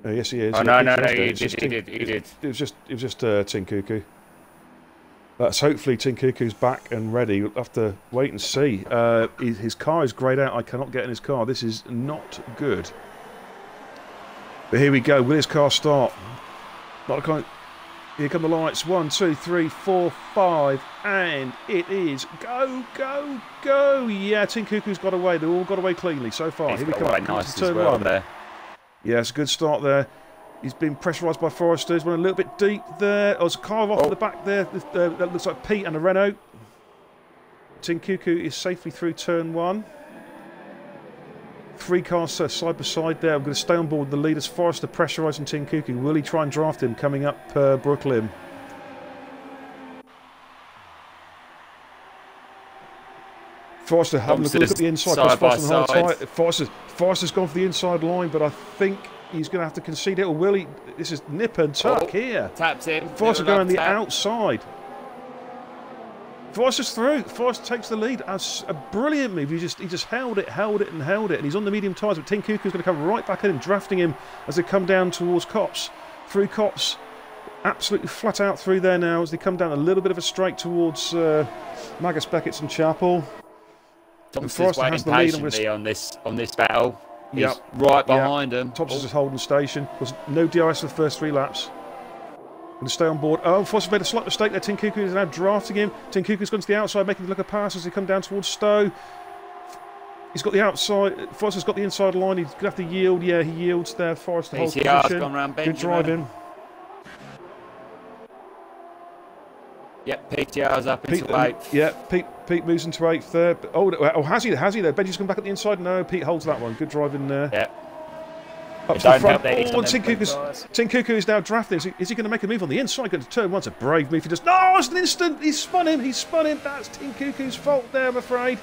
Yes, he is. Oh, yeah, no, he did. It was just Tin Cuckoo. Let's hopefully Tin Cuckoo's back and ready. We'll have to wait and see. His car is greyed out. I cannot get in his car. This is not good. But here we go. Will his car start? Not a kind. Here come the lights. 1, 2, 3, 4, 5, and it is go, go, go! Yeah, Tin Cuckoo's got away. They've all got away cleanly so far. He's here we got come. away nice to turn as well 1. there. Yes, good start there. He's been pressurised by Forrester. He's went a little bit deep there. Oh, there's a car off at the back there. That looks like Pete and a Renault. Tin Cuckoo is safely through turn 1. 3 cars side by side there. I'm going to stay on board with the leaders. Forrester pressurising Tin Cuckoo. Will he try and draft him coming up Brooklyn? Forrester having a look at the inside. Side by side. Forrester's gone for the inside line, but I think he's going to have to concede it. Or will he? This is nip and tuck here. Taps in. Forrester going on the outside. Forrester's through. Forrester takes the lead. That's a brilliant move. He just held it, and he's on the medium tyres. But Tin Cuckoo's going to come right back at him, drafting him as they come down towards Cops. Through Cops. Absolutely flat out through there now as they come down a little bit of a straight towards Magus, Beckett's and Chapel. Thompson's waiting patiently on this battle. He's right behind him. Thompson's just holding station. There's no DRS for the first 3 laps. Going to stay on board. Oh, Foster's made a slight mistake there. Tin Cuckoo is now drafting him. Tin Cuckoo's gone to the outside, making the look of pass as they come down towards Stowe. He's got the outside. Foster's got the inside line. He's going to have to yield. Yeah, he yields there. Forrester holds position. Gone round Good driving. Yep, PTR's up into 8th. Yeah, Pete moves into 8th there. Oh, has he there? Benji's come back at the inside. No, Pete holds that one. Good driving there. Yeah. Up to the front. Oh, and Tin Cuckoo is now drafting. Is he going to make a move on the inside? Going to turn 1. It's a brave move. He does. No, it's an instant. He spun him. That's Tin Cuckoo's fault there, I'm afraid.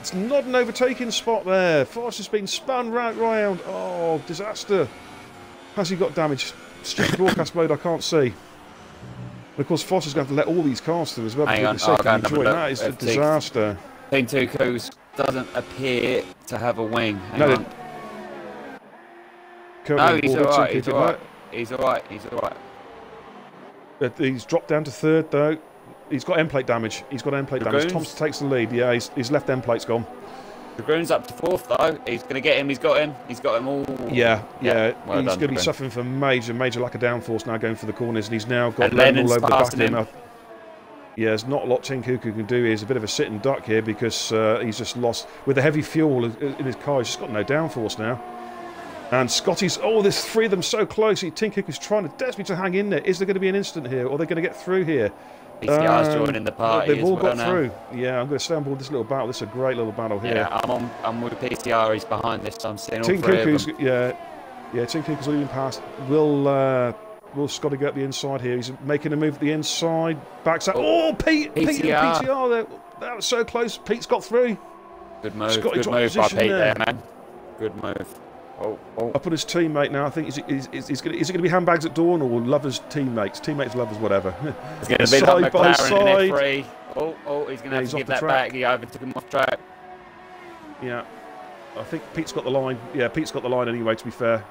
It's not an overtaking spot there. Forrester's been spun right round. Oh, disaster. Has he got damage? Stupid broadcast mode, I can't see. And of course, Foster's going to have to let all these cars through as well. Hang on, that is a disaster. Tin Cuckoo doesn't appear to have a wing. Hang on. No, he's alright. He's alright. He's dropped down to 3rd though. He's got end plate damage. Thompson takes the lead. Yeah, his left end plate's gone. Dragoon's up to 4th though. He's going to get him. He's got him all. Yeah. Well he's going to be suffering from major lack of downforce now going for the corners, and he's now got Lennon all over the back of him. Yeah, there's not a lot Tin Cuckoo can do. He's a bit of a sitting duck here because he's just lost. With the heavy fuel in his car, he's just got no downforce now. And Scotty's... Oh, there's 3 of them so close. Tin Cuckoo's trying to desperately to hang in there. Is there going to be an instant here? Or are they going to get through here? PCR's joining the party. They've all got through. Yeah, I'm going to stay on board this little battle. This is a great little battle here. Yeah, I'm with PCR. He's behind this. I'm seeing all Tin 3 Cuckoo's, of them. yeah, Tin Cuckoo's already been passed. Will Scotty go up the inside here? He's making a move at the inside. Backs up. Oh, Pete and PTR there. That was so close. Pete's got through. Good move. Good move by Pete there, man. Good move. Up on his teammate now. I think is it going to be handbags at dawn or lovers teammates? Teammates, lovers, whatever. It's going to be like McLaren in F3. He's going to have to give that back. He overtook him off track. Yeah, I think Pete's got the line. Yeah, Pete's got the line anyway. To be fair.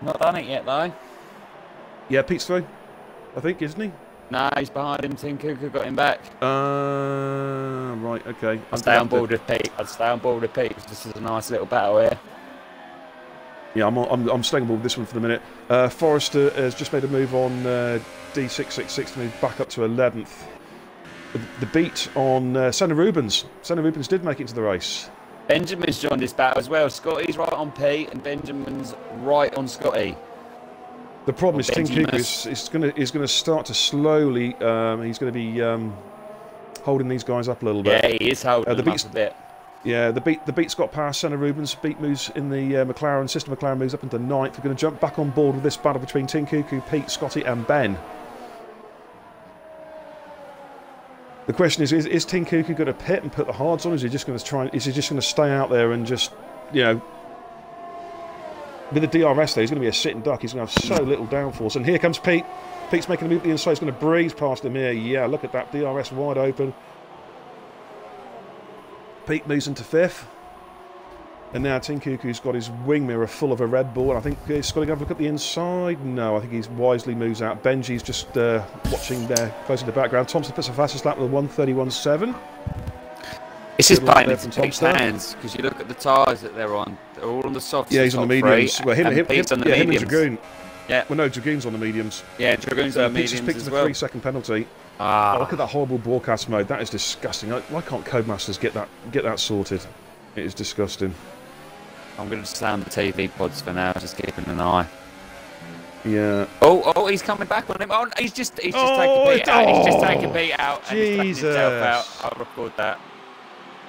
Not done it yet though. Yeah, Pete's through. I think, isn't he? No, he's behind him. Tin Cuckoo got him back. Right, okay. I'll stay on board with Pete. I'll stay on board with Pete because this is a nice little battle here. Yeah, I'm staying on board with this one for the minute. Forrester has just made a move on D666 to move back up to 11th. The beat on Senna Rubens. Senna Rubens did make it into the race. Benjamin's joined this battle as well. Scotty's right on Pete and Benjamin's right on Scotty. The problem is Tin Cuckoo is going to start to slowly. He's going to be holding these guys up a little bit. Yeah, he is holding them up a bit. Yeah, the beat's got past Senna Rubens. Beat moves in the McLaren. Sister McLaren moves up into 9th. We're going to jump back on board with this battle between Tin Cuckoo, Pete, Scotty, and Ben. The question is Tin Cuckoo going to pit and put the hards on? Or is he just going to try? Is he just going to stay out there and just, you know, with the DRS there, he's going to be a sitting duck. He's going to have so little downforce. And here comes Pete. Pete's making a move to the inside. He's going to breeze past him here. Yeah, look at that DRS wide open. Pete moves into 5th. And now Tin Cuckoo's got his wing mirror full of a Red Bull. And I think he's got to go have a look at the inside. No, I think he wisely moves out. Benji's just watching there, close in the background. Thompson puts a fastest lap with a 1:31.7. It's just playing into Pete's hands because you look at the tyres that they're on. They're all on the softs. Yeah, he's on the mediums. Well, him and Dragoon. Yeah. Well, no, Dragoon's on the mediums. Yeah, Dragoon's on the mediums just picked as the well. 3-second penalty. Oh, look at that horrible broadcast mode. That is disgusting. Why can't Codemasters get that sorted? It is disgusting. I'm going to stay on the TV pods for now, just keeping an eye. Yeah. Oh, he's coming back on him. Oh, he's just taking Pete out. He's just taking Pete out. And he's taking himself out. I'll record that.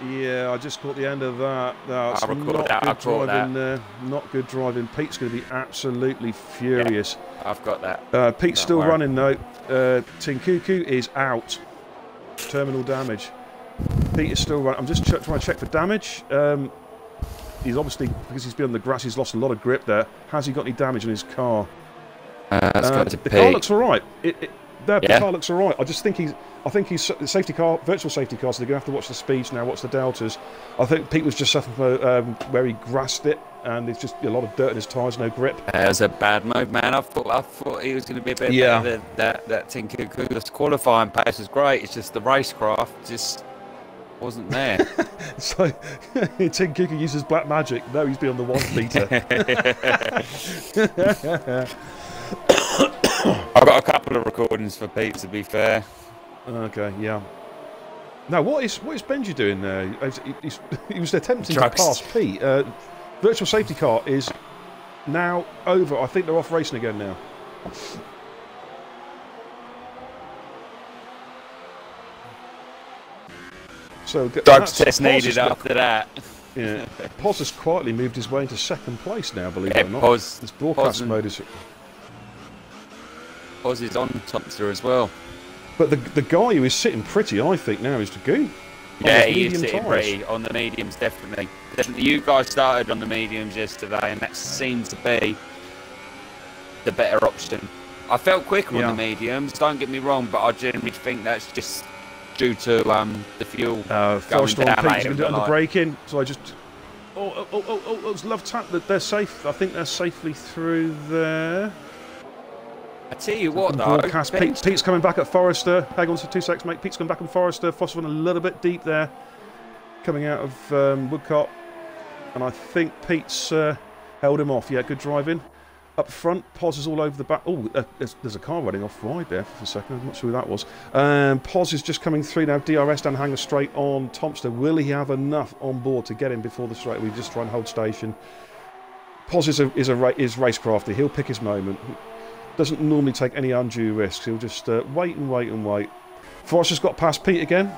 Yeah, I just caught the end of that. That's I'll record that. I'll call that. Not good driving. Pete's going to be absolutely furious. Yeah, I've got that. Pete's still running though. Tin Cuckoo is out. Terminal damage. Pete is still running. I'm just trying to check for damage. He's obviously, because he's been on the grass, he's lost a lot of grip there. Has he got any damage on his car? The car looks all right. The car looks all right. I think he's safety car, virtual safety car, so they're going to have to watch the speeds now, watch the deltas. I think Pete was just suffering where he grassed it, and it's just a lot of dirt in his tyres, no grip. That was a bad move, man. I thought he was going to be a bit better than that Tin Cuckoo. The qualifying pace was great. It's just the racecraft just wasn't there. So Tin Cuckoo uses black magic. No, he's beyond the 1 metre. I've got a couple of recordings for Pete, to be fair. Okay, yeah. Now, what is Benji doing there? He was attempting to pass Pete. Virtual safety car is now over. I think they're off racing again now. So drugs test needed after that. Yeah, Poz has quietly moved his way into 2nd place now, believe it or not. This broadcast mode is... Poz is on Thompson as well. But the guy who is sitting pretty, I think, now is Dragoon. Yeah, he is sitting pretty on the mediums, definitely. You guys started on the mediums yesterday, and that seemed to be the better option. I felt quicker on the mediums, don't get me wrong, but I generally think that's just due to the fuel going down later in the under braking. So I just... Oh, it was love tap. They're safe. I think they're safely through there. I tell you what, though. Pete's coming back at Forrester. Hang on for 2 seconds, mate. Pete's coming back on Forrester. Foster went a little bit deep there, coming out of Woodcock. And I think Pete's held him off. Yeah, good driving. Up front, Pos is all over the back. Oh, there's a car running off wide there for a second. I'm not sure who that was. Pos is just coming through now. DRS down hanger straight on Tomster. Will he have enough on board to get him before the straight? We just try and hold station. Pos is racecrafty. He'll pick his moment. Doesn't normally take any undue risks. He'll just wait and wait and wait. Forrester's got past Pete again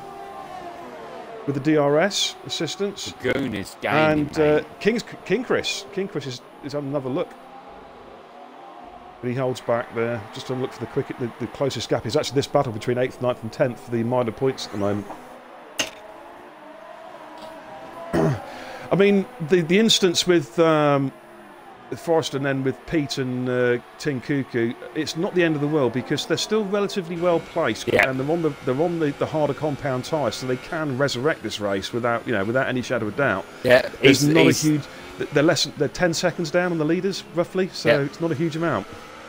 with the DRS assistance. The goon is gaining, and King Chris is having another look. But he holds back there. Just to look for the closest gap is actually this battle between 8th, 9th and 10th for the minor points at the moment. I mean, the instance with Forrester and then with Pete and Tin Cuckoo, it's not the end of the world because they're still relatively well placed, and they're on the harder compound tyres, so they can resurrect this race without any shadow of doubt. Yeah, it's not a huge. They're 10 seconds down on the leaders roughly, so it's not a huge amount.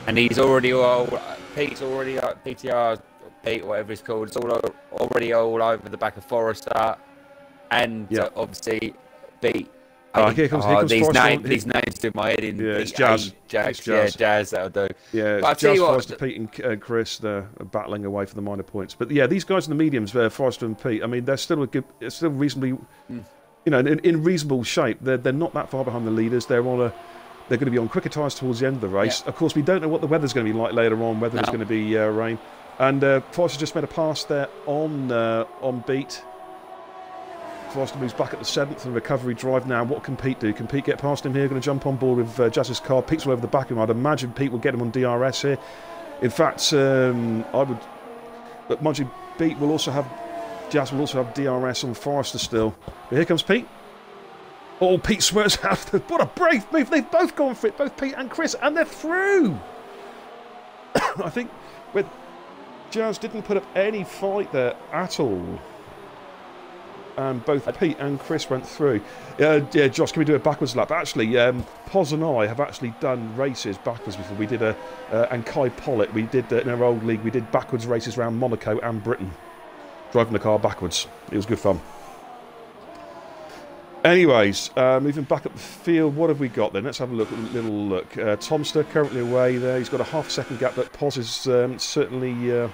And he's already Pete's already PTR Pete, whatever it's called. It's already all over the back of Forrester, and obviously Pete. Here comes these names do my head in. Yeah, it's Jazz. Jazz, that'll do. Yeah, but Jazz, Forrester, Pete and Chris, they're battling away for the minor points. But yeah, these guys in the mediums, Forrester and Pete, I mean, they're still reasonably, in reasonable shape. They're not that far behind the leaders. They're going to be on quicker tyres towards the end of the race. Of course, we don't know what the weather's going to be like later on, whether there's going to be rain. And Forrester just made a pass there on Beat. Forrester moves back at the 7th and recovery drive now. What can Pete do? Can Pete get past him here? Going to jump on board with Jazz's car. Pete's all over the back of him. I'd imagine Pete will get him on DRS here. In fact, but mind you, Pete will also have, Jazz will also have DRS on Forrester still. But here comes Pete. Oh, Pete swears after. What a brave move. They've both gone for it, both Pete and Chris, and they're through. I think Jazz didn't put up any fight there at all. And both Pete and Chris went through. Yeah, Josh, can we do a backwards lap? Actually, Poz and I have actually done races backwards before. We did and Kai Pollitt, we did in our old league, we did backwards races around Monaco and Britain, driving the car backwards. It was good fun. Anyways, moving back up the field, what have we got then? Let's have a little look. Tomster currently away there. He's got a half-second gap, but Poz is certainly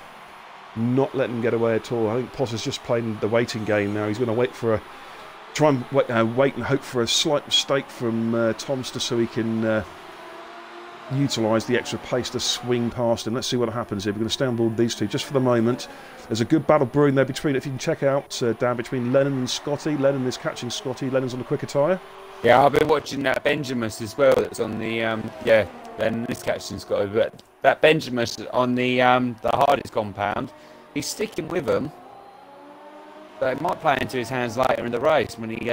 not letting him get away at all. I think Poz is just playing the waiting game now. He's going to try and wait and hope for a slight mistake from Tomster so he can utilise the extra pace to swing past him. Let's see what happens here. We're going to stay on board these two just for the moment. There's a good battle brewing there between, if you can check out, down between Lennon and Scotty. Lennon is catching Scotty. Lennon's on the quicker tyre. Yeah, I've been watching that Benjamin as well. That's on the Lennon is catching Scotty, but that Benjamin on the hardest compound, he's sticking with them. But it might play into his hands later in the race when he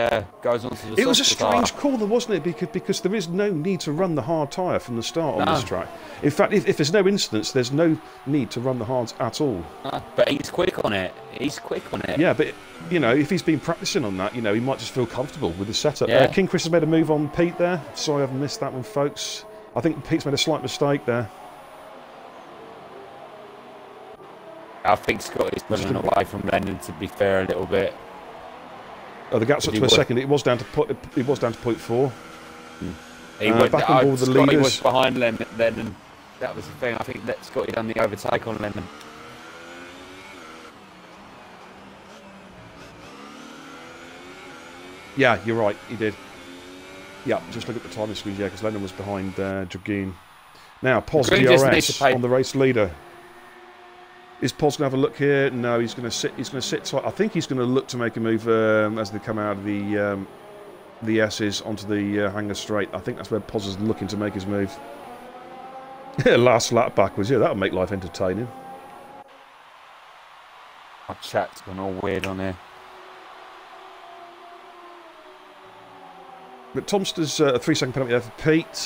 goes on to the. It was a strange call, though, wasn't it? Because there is no need to run the hard tyre from the start on this track. In fact, if there's no instance, there's no need to run the hards at all. But he's quick on it. Yeah, but if he's been practicing on that, he might just feel comfortable with the setup. Yeah. King Chris has made a move on Pete there. Sorry, I've missed that one, folks. I think Pete's made a slight mistake there. I think Scott is running away from Lennon, to be fair, a little bit. Oh, the gap's up to a second. It was down to 0.4. He went back on board with the leaders. He was behind Lennon. That was the thing. I think that Scotty done the overtake on Lennon. Yeah, you're right. He did. Yeah, just look at the timing screen. Yeah, because Lennon was behind Dragoon. Now, Poz DRS on the race leader. Is Poz going to have a look here? No, he's going to sit. He's going to sit tight. I think he's going to look to make a move as they come out of the S's onto the hangar straight. I think that's where Poz is looking to make his move. Last lap backwards. Yeah, that'll make life entertaining. Our chat's gone all weird on here. But Tomster's a 3-second penalty there for Pete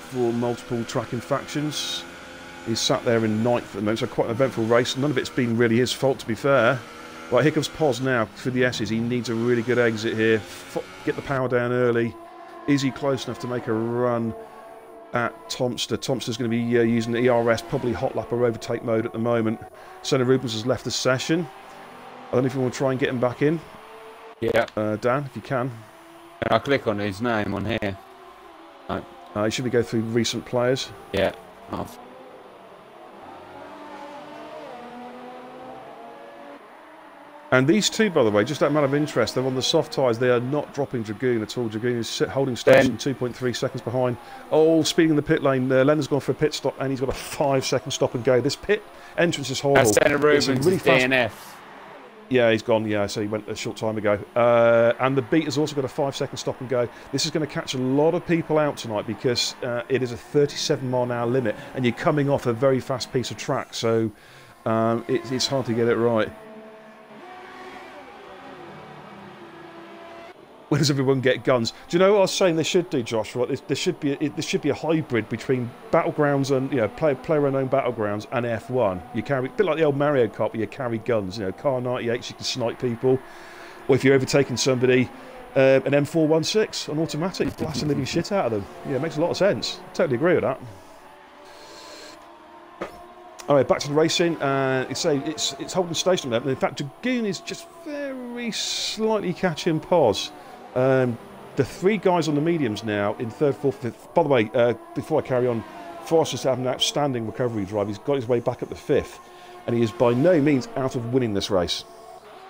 for multiple track infractions. He's sat there in 9th at the moment, so quite an eventful race. None of it's been really his fault, to be fair. Right, here comes Poz now for the S's. He needs a really good exit here. Get the power down early. Is he close enough to make a run at Tomster? Tomster's going to be using the ERS, probably hot lap or overtake mode at the moment. Senna Rubens has left the session. I don't know if you want to try and get him back in. Yeah. Dan, if you can. I'll click on his name on here. No. Should we go through recent players? Yeah. And these two, by the way, just that amount of interest, they're on the soft tyres. They are not dropping Dragoon at all. Dragoon is holding station 2.3 seconds behind. Oh, speeding in the pit lane. Leonard's gone for a pit stop, and he's got a 5-second stop and go. This pit entrance is horrible. That's Rubens really fast DNF. Yeah, he's gone. Yeah, so he went a short time ago. And the Beat has also got a 5-second stop and go. This is going to catch a lot of people out tonight because it is a 37-mile-an-hour limit, and you're coming off a very fast piece of track, so it's hard to get it right. When does everyone get guns? Do you know what I was saying they should do, Josh? Right, there should be a hybrid between battlegrounds and player-unknown battlegrounds and F1. You carry a bit like the old Mario Kart, where you carry guns. Car 98s, you can snipe people, or if you're overtaking somebody, an M416 on automatic, blast the living shit out of them. Yeah, it makes a lot of sense. Totally agree with that. All right, back to the racing. It's holding station there. In fact, Dragoon is just very slightly catching pause. The 3 guys on the mediums now in 3rd, 4th, 5th. By the way, before I carry on, Forster's having an outstanding recovery drive. He's got his way back up the 5th, and he is by no means out of winning this race.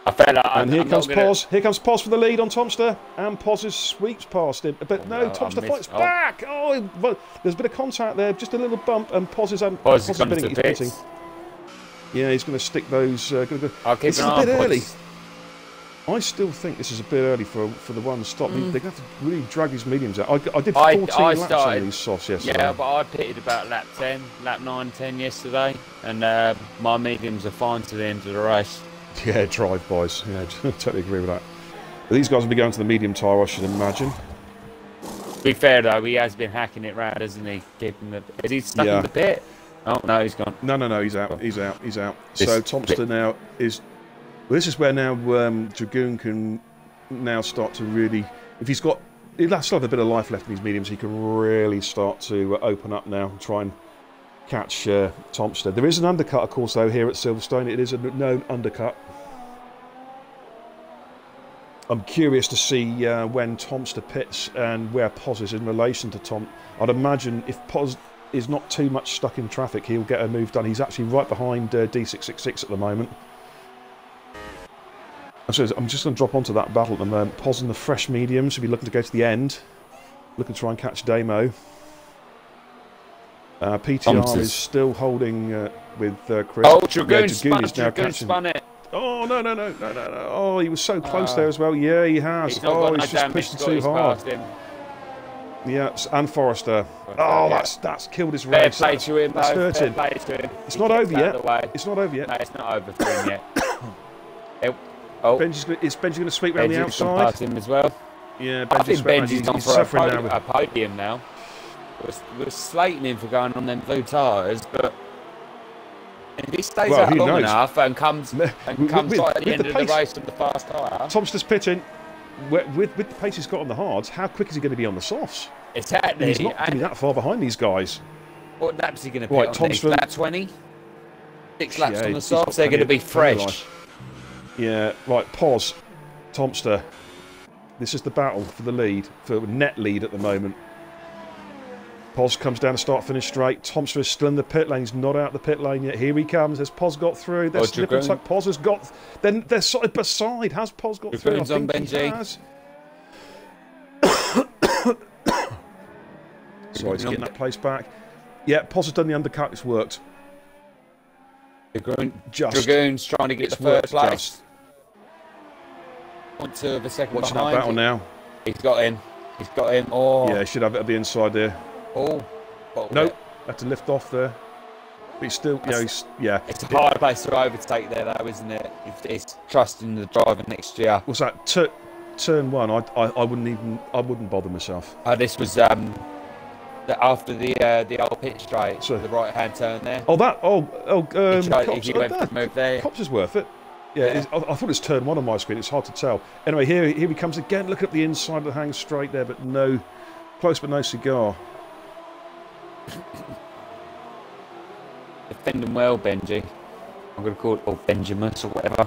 And here comes Pos. Here comes Pos for the lead on Tomster, and Pos sweeps past him. But no, Tomster fights back. Oh, there's a bit of contact there, just a little bump, and Pos is pitting. Yeah, he's going to stick those. It's a bit early. I still think this is a bit early for the one stop. They're going to have to really drag these mediums out. I did 14 laps on these softs yesterday. Yeah, but I pitted about lap 9, 10 yesterday, and my mediums are fine to the end of the race. Yeah, drive-bys. Yeah, totally agree with that. But these guys will be going to the medium tyre, I should imagine. To be fair, though, he has been hacking it round, hasn't he? Is he stuck in the pit? Oh, no, he's gone. No, he's out. He's out. So Tomster now is... Well, this is where now Dragoon can now start to really... If he's got... He'll still have a bit of life left in these mediums. He can really start to open up now and try and catch Tomster. There is an undercut, of course, though, here at Silverstone. It is a known undercut. I'm curious to see when Tomster pits and where Pos is in relation to Tom. I'd imagine if Pos is not too much stuck in traffic, he'll get a move done. He's actually right behind D666 at the moment. I'm just going to drop onto that battle at the moment. Pos in the fresh mediums. He'll be looking to go to the end. Looking to try and catch Damo. PTR is still holding with Chris. Oh, Dragoon is now catching. Spun it. Oh, no. Oh, he was so close there as well. Yeah, he has. He's just pushed too hard. Yeah, and Forrester. Oh, that's killed his race. Fair play to him, that's hurt him. It's not over yet. It's not over yet. No, it's not over for him yet. Is Benji going to sweep round the outside? Past him as well. Yeah, I think Benji's on for a podium now. We're slating him for going on them blue tyres, but if he stays out long enough and comes right at the end of the race on the fast tyre... Tomster's pitting. With the pace he's got on the hards, how quick is he going to be on the softs? Exactly. He's not going to be that far behind these guys. What laps is he going to pit on next? Lap 20? 6 laps on the softs, they're going to be fresh. Yeah, right, Pos, Tomster. This is the battle for the lead, for net lead at the moment. Pos comes down to start-finish straight. Tomster is still in the pit lane. He's not out the pit lane yet. Here he comes. Has Pos got through? There's snippets like Pos has got... Then they're side by side. Has Pos got through? I think he has. Sorry, he's getting that place back. Yeah, Pos has done the undercut. It's worked. Dragoon's trying to get the first place. On to the second Watching behind. That battle now. He's got him. Oh. Yeah, he should have it at the inside there. Oh. Nope. Had to lift off there. But he's still, it's a hard place to overtake there, though, isn't it? It's trusting the driver next year. What's that? Turn 1. I wouldn't bother myself. This was after the old pit straight, the right hand turn there. Cops is worth it. Yeah, I thought it's turn 1 on my screen. It's hard to tell. Anyway, here he comes again. Look at the inside of the hang straight there, but no, close but no cigar. Defend him well, Benji. I'm going to call it Benjamin or whatever.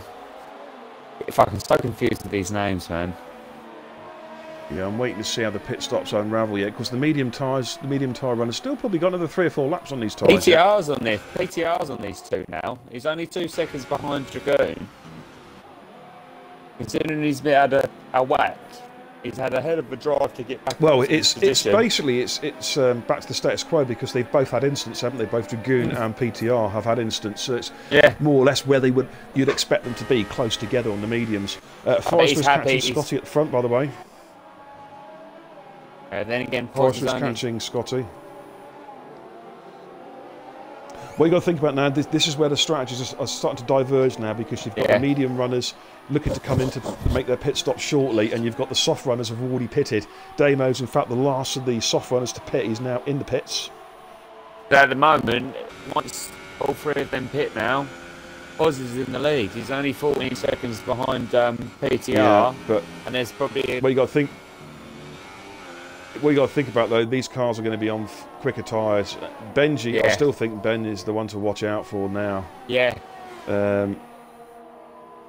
If I can so confused with these names, man. Yeah, I'm waiting to see how the pit stops unravel yet, because the medium tyre runners still probably got another 3 or 4 laps on these tyres. PTR's on these two now. He's only 2 seconds behind Dragoon. Considering he's had a whack, he's had a hell of a drive to get back. Well, it's basically back to the status quo, because they've both had incidents, haven't they? Both Dragoon and PTR have had incidents, so it's more or less where you'd expect them to be, close together on the mediums. Forrester's catching Scotty at the front, by the way. Then again, Forrester's catching Scotty. What you got to think about now, this is where the strategies are starting to diverge now, because you've got the medium runners looking to come in to make their pit stop shortly, and you've got the soft runners have already pitted. Damo's, in fact, the last of the soft runners to pit. He's now in the pits. At the moment, once all 3 of them pit now, Oz is in the lead. He's only 14 seconds behind PTR, and there's probably... What you got to think about, though, these cars are going to be on quicker tyres. Benji, I still think Ben is the one to watch out for now. Yeah.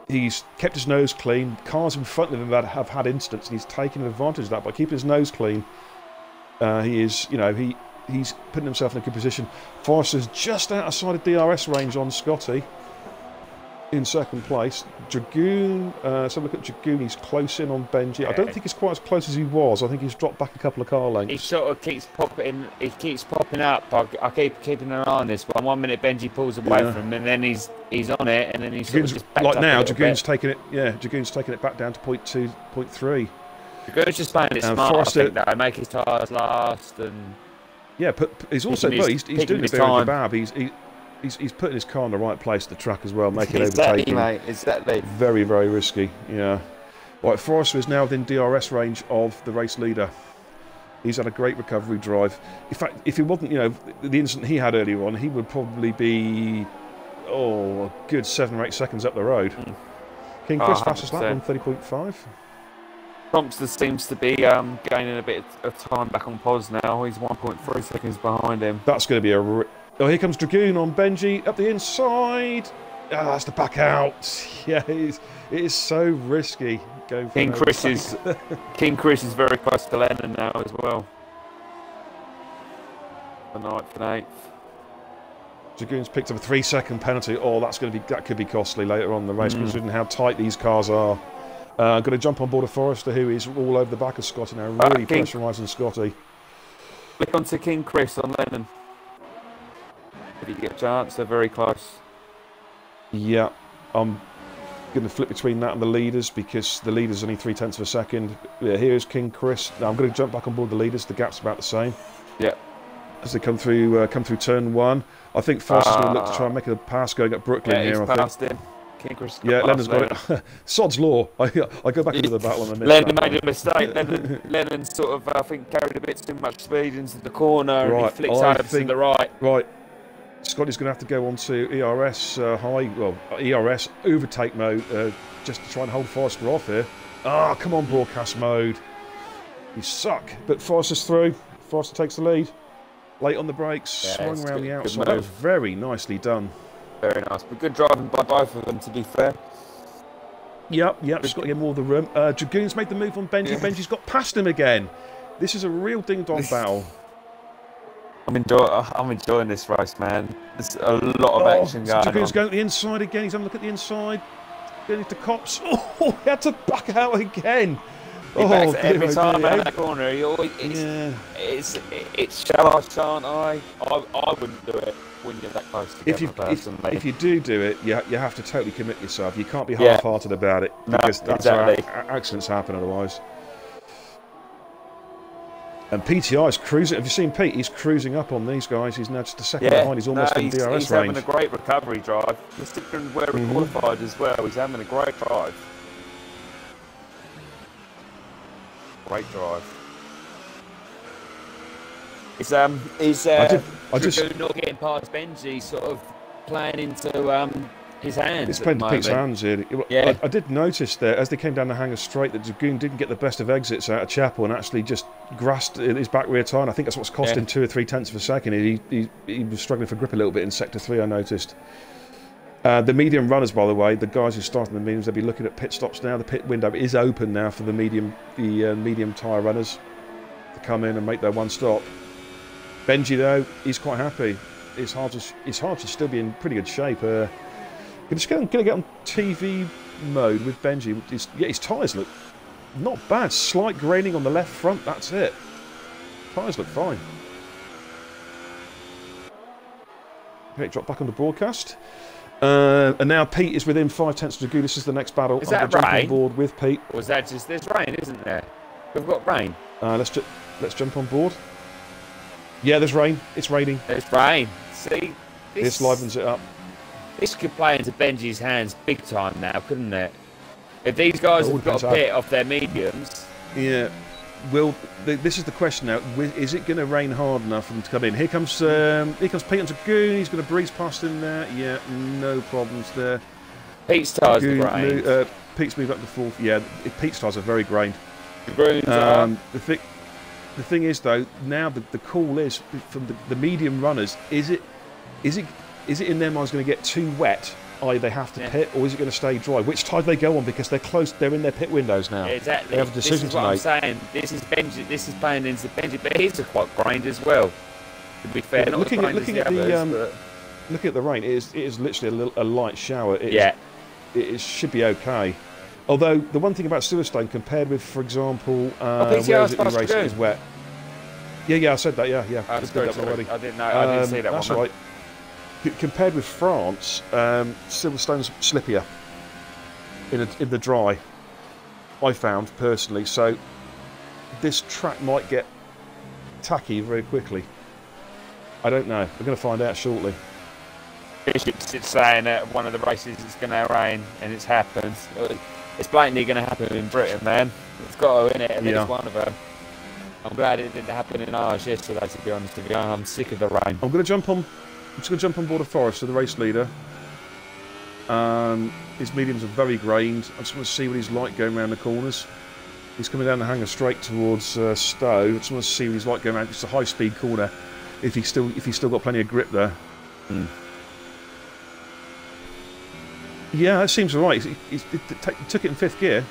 He's kept his nose clean. Cars in front of him that have had incidents, and he's taken advantage of that by keeping his nose clean. He's putting himself in a good position. Forrester's just outside of DRS range on Scotty, in second place. Dragoon, let's have a look at Dragoon. He's close in on Benji. I don't think he's quite as close as he was. I think he's dropped back a couple of car lengths. He sort of keeps popping. He keeps popping up. I keep keeping an eye on this. But 1 minute Benji pulls away from him, and then he's on it, and then he's sort of just backed like up now. Dragoon's taking it. Yeah, Dragoon's taking it back down to 0.2, 0.3. Dragoon's just playing it smart. Forrester, I think that make his tyres last, and but he's also he's doing a bit of kebab. He's putting his car in the right place at the track as well, making overtaking. Mate, exactly. Very, very risky. Yeah. Right, Forrester is now within DRS range of the race leader. He's had a great recovery drive. In fact, if it wasn't, the incident he had earlier on, he would probably be, a good 7 or 8 seconds up the road. King Chris fastest lap on 30.5. Thompson seems to be gaining a bit of time back on Pos now. He's 1.3 seconds behind him. That's going to be here comes Dragoon on Benji, up the inside. That's the back out. Yeah, it is so risky. King Chris is very close to Lennon now as well. The 9th and 8th. Dragoon's picked up a 3-second penalty. That could be costly later on in the race, considering how tight these cars are. Going to jump on board of Forrester, who is all over the back of Scotty now, really pressurising Scotty. Click onto King Chris on Lennon. If you get a chance, they're very close. Yeah, I'm going to flip between that and the leaders, because the leaders only 0.3 of a second. Yeah, here's King Chris. Now I'm going to jump back on board the leaders. The gap's about the same. Yeah. As they come through turn 1, I think Forrester's going to look to try and make a pass going at Brooklyn here. He's passed him. King Chris. Yeah, Lennon's got it. Sod's law. I go back into the battle and I miss Lennon made a mistake. Lennon sort of, I think, carried a bit too much speed into the corner, and he flicks out to the right. Right. Scotty's going to have to go on to ERS ERS overtake mode, just to try and hold Forrester off here. Come on, broadcast mode. You suck. But Forrester's through. Forrester takes the lead. Late on the brakes, swung around the outside. That was very nicely done. Very nice, but good driving by both of them, to be fair. Yep, just got to get more of the room. Dragoon's made the move on Benji. Benji's got past him again. This is a real ding-dong battle. I'm enjoying this race, man. There's a lot of action going on. Dragoon's going to the inside again. He's having a look at the inside. Going into Cops. He had to back out again. Every time out of that corner, it's shall I, shan't I? I wouldn't do it when you're that close together, personally. If you do it, you have to totally commit yourself. You can't be half-hearted about it, because that's how accidents happen otherwise. And PTI is cruising. Have you seen Pete? He's cruising up on these guys. He's now just a second behind. He's almost in DRS range. He's having a great recovery drive. Considering where he qualified as well, he's having a great drive. Great drive. Is Dragoon not getting past Benji, sort of playing into his hands? It's playing to Pete's hands here. I did notice that as they came down the Hangar Straight, that Dragoon didn't get the best of exits out of Chapel and actually just grasped his back rear tyre. I think that's what's cost him 2 or 3 tenths of a second. He was struggling for grip a little bit in Sector 3, I noticed. The medium runners, by the way, the guys who started the mediums, they'll be looking at pit stops now. The pit window is open now for the medium tyre runners to come in and make their one stop. Benji, though, he's quite happy. It's hard to still be in pretty good shape. I'm just going to get on TV mode with Benji. His tyres look not bad. Slight graining on the left front. That's it. Tyres look fine. Okay, drop back on the broadcast. And now Pete is within 5/10 of Dragoo. This is the next battle. Is that I'm going to jump rain? on board with Pete. Or is that just... There's rain, isn't there? We've got rain. Let's jump on board. Yeah, there's rain. It's raining. There's rain. See? This livens it up. This could play into Benji's hands big time now, couldn't it? If these guys have got a pit off their mediums... Yeah. This is the question now. Is it going to rain hard enough for them to come in? Here comes Pete on Dragoon. He's going to breeze past in there. Yeah, no problems there. Pete's tyres are grained. Pete's moved up to fourth. Yeah, Pete's tyres are very grained. The thing is, though, now the call is from the medium runners. Is it in their minds going to get too wet? Either they have to pit, or is it going to stay dry? Which tide they go on, because they're close. They're in their pit windows now. Exactly. They have a decision to make. This is what I'm saying. This is Benji. This is playing into Benji, but he's quite grained as well. To be fair, not looking at the rain, it is literally a light shower. It should be okay. Although the one thing about Silverstone compared with, for example, where is it in race, is wet. Yeah, I said that. Yeah. I didn't know. I didn't see that that's one. Right. Compared with France, Silverstone's slippier in the dry, I found personally. So this track might get tacky very quickly. I don't know. We're going to find out shortly. It's saying that one of the races is going to rain, and it's happened. It's blatantly going to happen in Britain, man. It's got to, in it, at least one of them. I'm glad it didn't happen in ours yesterday, to be honest with you. I'm sick of the rain. I'm just going to jump on board of Forrester, the race leader. His mediums are very grained. I just want to see what he's like going around the corners. He's coming down the hanger straight towards Stowe. I just want to see what he's like going around. It's a high-speed corner. If he's still got plenty of grip there. Yeah, that seems all right. He took it in 5th gear.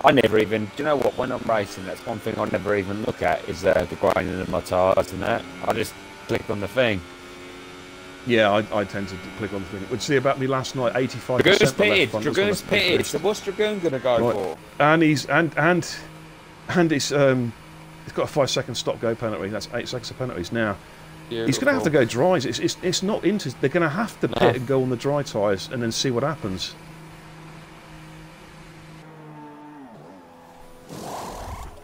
I never even, do you know what, when I'm racing, that's one thing I never even look at, is the grinding of my tyres and that. I just click on the thing. Yeah, I tend to click on the thing. Would see about me last night, 85%. Dragoon's pitted. So what's Dragoon going to go for? And he's got a 5-second stop-go penalty. That's 8 seconds of penalties now. Beautiful. He's going to have to go dries. It's not into. They're going to have to pit and go on the dry tyres and then see what happens.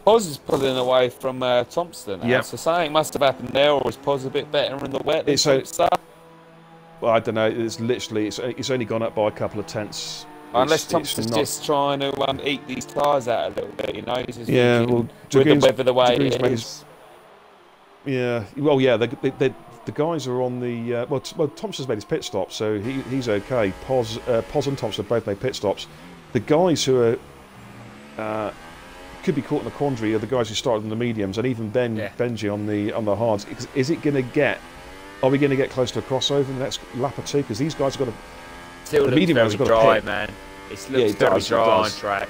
Poz is pulling away from Thompson. Yeah. So something must have happened there, or was Poz a bit better in the wet than Thompson? Well, I don't know. It's literally it's only gone up by a couple of tenths. Unless Thompson's just trying to eat these tyres out a little bit, you know. He's just well, with the weather the way it is. Yeah. Well, yeah. The guys are on the well. Thompson's made his pit stop, so he's okay. Poz and Thompson both made pit stops. The guys who are could be caught in a quandary are the guys who started on the mediums, and even Benji on the hards. Is it going to get? Are we going to get close to a crossover in the next lap or two? Because these guys have got to. Still looks very dry, man. It looks very dry on track.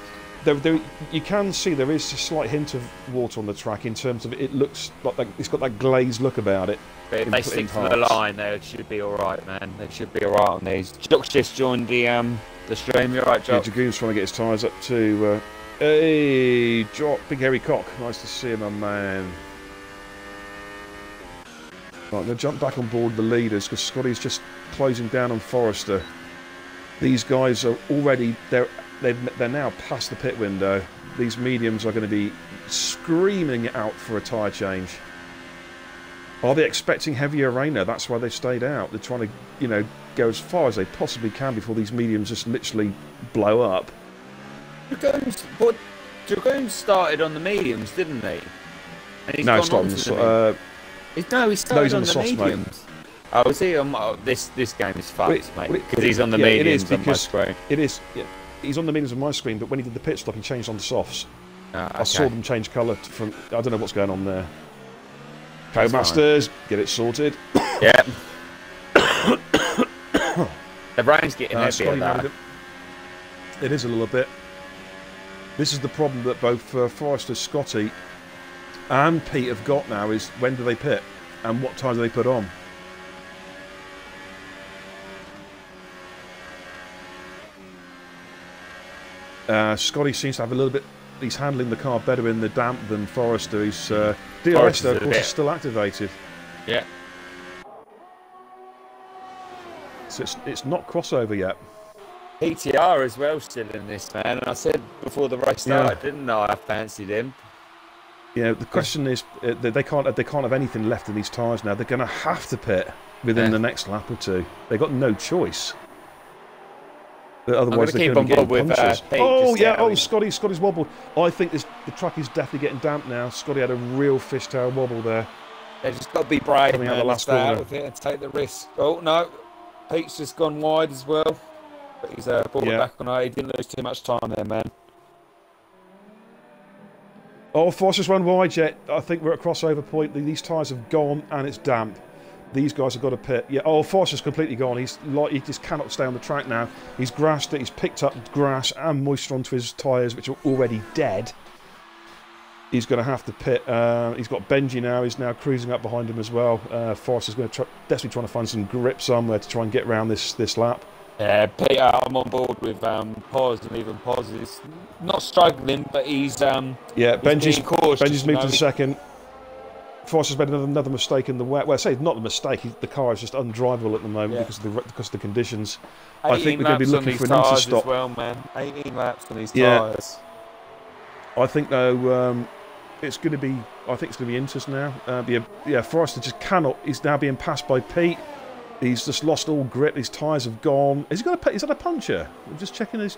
You can see there is a slight hint of water on the track in terms of it looks like it's got that glazed look about it. But if they stick to the line, they should be all right, man. They should be all right on these. Jock's just joined the stream. You're right, Jock. Yeah, Dragoon's trying to get his tyres up to. Hey, Jock, big hairy cock. Nice to see him, my man. Right, I'm going to jump back on board the leaders because Scotty's just closing down on Forrester. These guys are already they're now past the pit window. These mediums are going to be screaming out for a tyre change. Are they expecting heavier rain now? That's why they've stayed out. They're trying to, go as far as they possibly can before these mediums just literally blow up. Dragoon started on the mediums, didn't he? And he's no, started on he started on the mediums. Mate. Oh, is he? This game is fucked, mate. Because he's on the mediums on my screen. It is. Yeah, he's on the mediums on my screen, but when he did the pit stop, he changed on the softs. Okay. I saw them change colour from. I don't know what's going on there. Co-masters, get it sorted. Yeah. The rain's getting heavier though. It is a little bit. This is the problem that both Forrester, Scotty and Pete have got now, is when do they pit and what time do they put on? Scotty seems to have a little bit, he's handling the car better in the damp than Forrester. He's DRS though, of course, is still activated. Yeah. So it's not crossover yet. PTR as well still in this, man. And I said before the race started, didn't I fancied him. Yeah, the question is they can't have anything left in these tyres now. They're going to have to pit within the next lap or two. They've got no choice. Otherwise, they're going to be getting punches. Scotty's wobbled. I think the track is definitely getting damp now. Scotty had a real fishtail wobble there. They just got to be brave coming out the last corner with it and take the risk. Oh no, Pete's just gone wide as well. But he's brought it back on. He didn't lose too much time there, man. Oh, Forster's run wide yet. I think we're at crossover point. These tyres have gone and it's damp. These guys have got to pit. Yeah. Oh, Forster's completely gone. He just cannot stay on the track now. He's grassed it. He's picked up grass and moisture onto his tyres, which are already dead. He's going to have to pit. He's got Benji now. He's now cruising up behind him as well. Forster's going to desperately trying to find some grip somewhere to try and get around this lap. Yeah, Peter, I'm on board with Paz, and even Paz is not struggling, but he's Benji's moved to the second. Forster's made another mistake in the wet. Well, I say it's not a mistake. The car is just undrivable at the moment because of the conditions. I think we're going to be looking for an inter-stop. As well, man. 18 laps on these tyres. I think though it's going to be. I think it's going to be Inters now. Forster just cannot. He's now being passed by Pete. He's just lost all grip. His tyres have gone. Is that a puncher? I'm just checking his.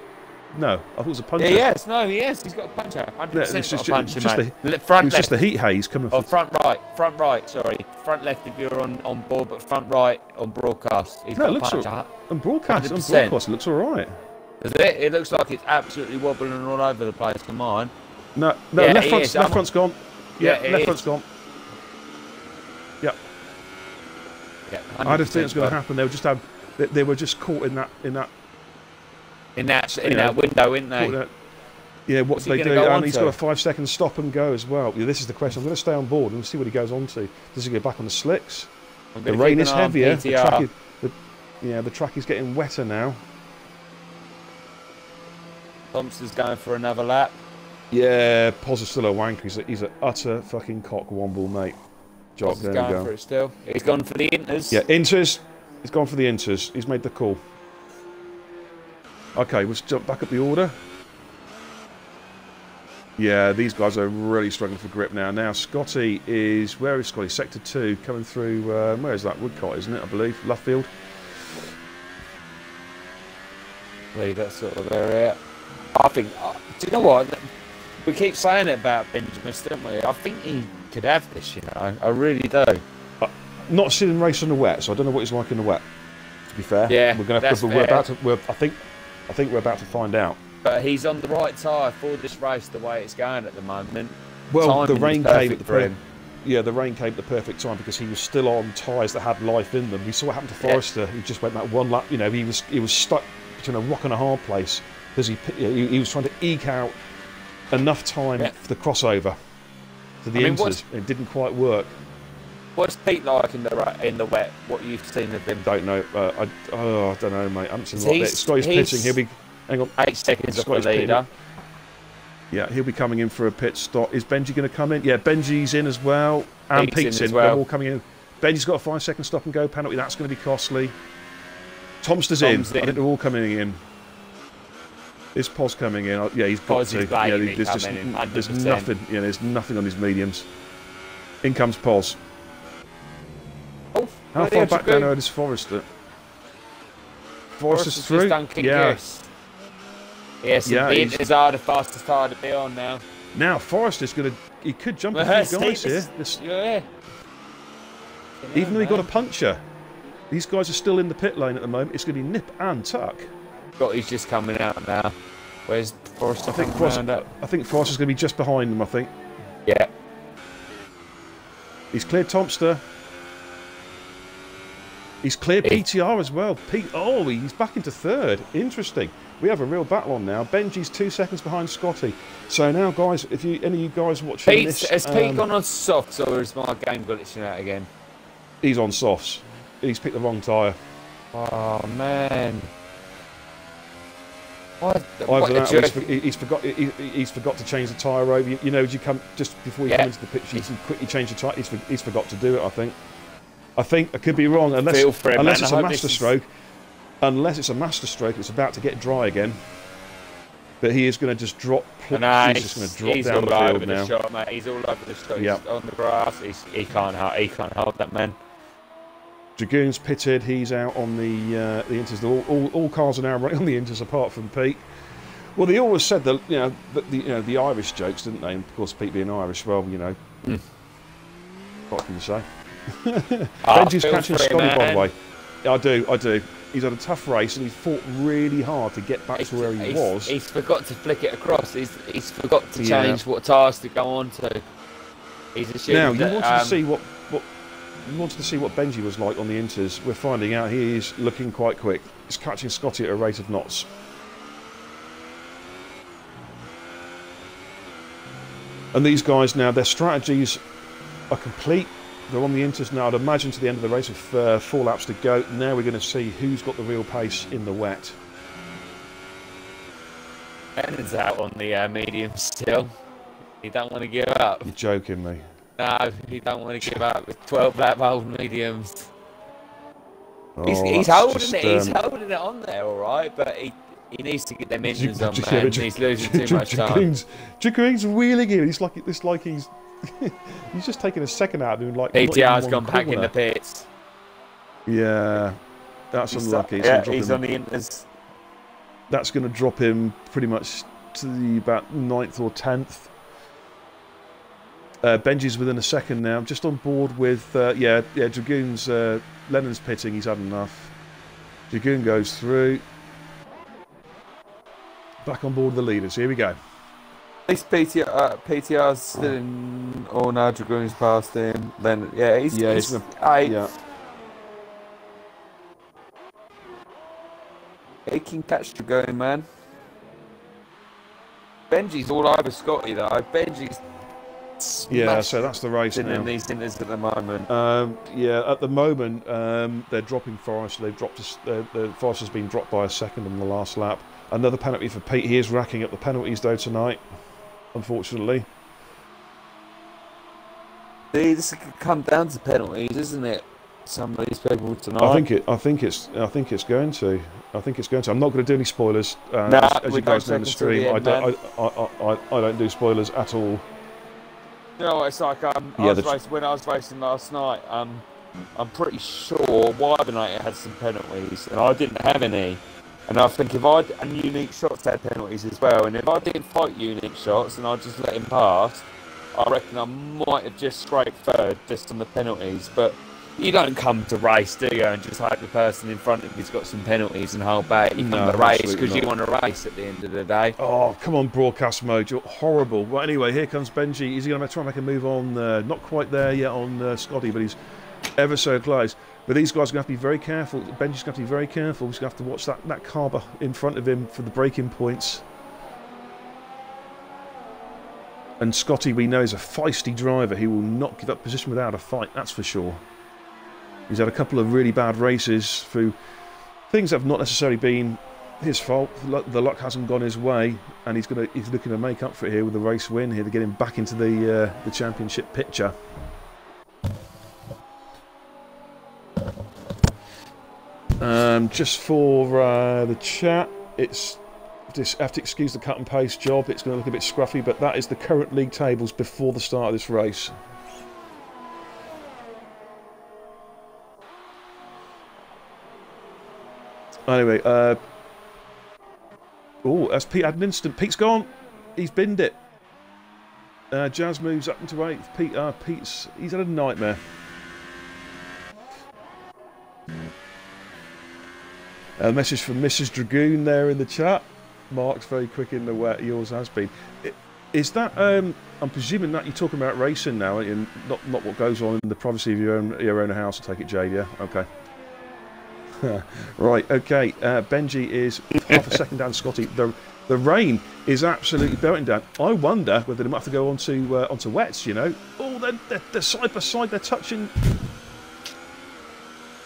No, I thought it was a puncher. Yeah, yes, he's got a puncher. 100% it's just, got a puncher, mate. It's just the heat haze coming from. Front right, sorry. Front left if you're on board, but front right on broadcast. He's got a puncher. On broadcast, it looks alright. Does it? It looks like it's absolutely wobbling all over the place for mine. No, left front's gone. Left front's gone. Yep. Yeah, I had a feeling it was going to happen. They were just caught in that window, weren't they? Yeah, what do they do? And he's got a 5-second stop and go as well. Yeah, this is the question. I'm going to stay on board and see what he goes on to. Does he go back on the slicks? The rain is heavier. The track is getting wetter now. Thompson's going for another lap. Yeah, Poz is still a wanker. He's an utter fucking cockwomble, mate. He's going for it still. He's gone for the Inters. Yeah, Inters. He's gone for the Inters. He's made the call. Okay, let's jump back up the order. Yeah, these guys are really struggling for grip now. Now, Scotty is... Where is Scotty? Sector 2, coming through... where is that? Woodcott, isn't it, I believe? Luffield. Leave that sort of area. I think... do you know what? We keep saying it about Benjamin, don't we? I think he could have this, you know. I really do. Not seen him race in the wet, so I don't know what he's like in the wet. To be fair, yeah, we're going to have to. I think we're about to find out. But he's on the right tyre for this race, the way it's going at the moment. Well, the rain came at the rain came at the perfect time because he was still on tyres that had life in them. We saw what happened to Forrester. He just went that one lap. You know, he was stuck between a rock and a hard place because he was trying to eke out enough time for the crossover to the Inters. It didn't quite work. What's Pete like in the wet? What you've seen of him? Don't know. I don't know, mate. I'm seeing like that. Scotty's pitching. He'll be. Hang on. 8 seconds off the leader. Yeah, he'll be coming in for a pit stop. Is Benji going to come in? Yeah, Benji's in as well, and Pete's in. They're all coming in. Benji's got a 5-second stop and go penalty. That's going to be costly. Tomster's in. I think they're all coming in. Is Poz coming in? Yeah, he's got to. Yeah, there's nothing. Yeah, there's nothing on his mediums. In comes Poz. Oh, how far back down is Forrester? Forrester's through. Yes, the Inters are the fastest tire to be on now. Now Forrester's going to. He could jump a few guys here. Even though he got a puncher, these guys are still in the pit lane at the moment. It's going to be nip and tuck. He's just coming out now. Where's Forrester? I think Forrester's going to be just behind them. I think. Yeah. He's cleared Tomster. He's cleared PTR as well. Oh, he's back into third. Interesting. We have a real battle on now. Benji's 2 seconds behind Scotty. So now, guys, if any of you guys watching this... Has Pete gone on softs, or is my game glitching out again? He's on softs. He's picked the wrong tyre. Oh, man. He's forgot to change the tyre over. You know, as you come just before you come into the pitch, you can quickly change the tyre. He's forgot to do it. I think I could be wrong, unless it's a master stroke. Unless it's a master stroke, it's about to get dry again. But he is going to just drop. He's just going to drop down the field now. Shot, mate. He's all over the shot. He's on the grass. He can't hold that man. Dragoon's pitted. He's out on the Inters. All cars are now running on the Inters apart from Pete. Well, they always said that the Irish jokes, didn't they? And of course, Pete being Irish, well, what can you say? Benji's catching Scotty, by the way. I do. He's had a tough race and he's fought really hard to get back to where he was. He's forgot to flick it across. He's forgot to change what tyres to go on to. He's assumed now you wanted to see what Benji was like on the Inters. We're finding out he is looking quite quick. He's catching Scotty at a rate of knots. And these guys now, their strategies are complete. They're on the Inters now. I'd imagine to the end of the race with 4 laps to go. Now we're going to see who's got the real pace in the wet. Bennon's out on the medium still. He don't want to give up. You're joking me. No, he don't want to give up with 12 lap old mediums. Oh, he's holding it. He's holding it on there, all right. But he needs to get them engines on, man. He's losing too much time. Dragoon's wheeling in. He's like he's. He's just taking a second out and like PTR's gone back in the pits. Yeah, that's unlucky. He's on the Inters. That's going to drop him pretty much to about 9th or 10th. Benji's within a second now. Just on board with Dragoon's Lennon's pitting. He's had enough. Dragoon goes through. Back on board with the leaders. Here we go. At least PTR's still in. Oh no, Dragoon's past him. Then he's he can catch Dragoon, man. Benji's all over Scotty though. Benji's so that's the race now. In these Inters at the moment. At the moment they're dropping Forrest. They've dropped. Forrest has been dropped by a second on the last lap. Another penalty for Pete. He is racking up the penalties though tonight. Unfortunately, this could come down to penalties, isn't it? Some of these people tonight. I think it's going to. I'm not going to do any spoilers. As you guys know in the stream, I don't do spoilers at all. You know, it's like when I was racing last night. I'm pretty sure Wybernator had some penalties, and I didn't have any. And I think and Unique Shots had penalties as well, and if I didn't fight Unique Shots and I just let him pass, I reckon I might have just scraped third just on the penalties. But you don't come to race, do you, and just hope the person in front of you's got some penalties and hold back. You come to race because you want to race at the end of the day. Oh, come on, broadcast mode, you're horrible. Well, anyway, here comes Benji. Is he going to try and make a move on? Not quite there yet on Scotty, but he's ever so close. But these guys are going to have to be very careful. Benji's going to have to be very careful. He's going to have to watch that car in front of him for the braking points. And Scotty, we know, is a feisty driver. He will not give up position without a fight, that's for sure. He's had a couple of really bad races through things that have not necessarily been his fault. The luck hasn't gone his way, and he's looking to make up for it here with a race win here to get him back into the championship picture. Just for the chat, I have to excuse the cut and paste job. It's going to look a bit scruffy, but that is the current league tables before the start of this race. Anyway, as Pete had an instant. Pete's gone. He's binned it. Jazz moves up into 8th. He's had a nightmare. A message from Mrs. Dragoon there in the chat. Mark's very quick in the wet. Yours has been. Is that? I'm presuming that you're talking about racing now, and not what goes on in the privacy of your own house. I take it, Jade. Yeah. Okay. Right. Okay. Benji is half a second down. Scotty. The rain is absolutely belting down. I wonder whether they might have to go onto wets. You know. Oh, they're side by side. They're touching.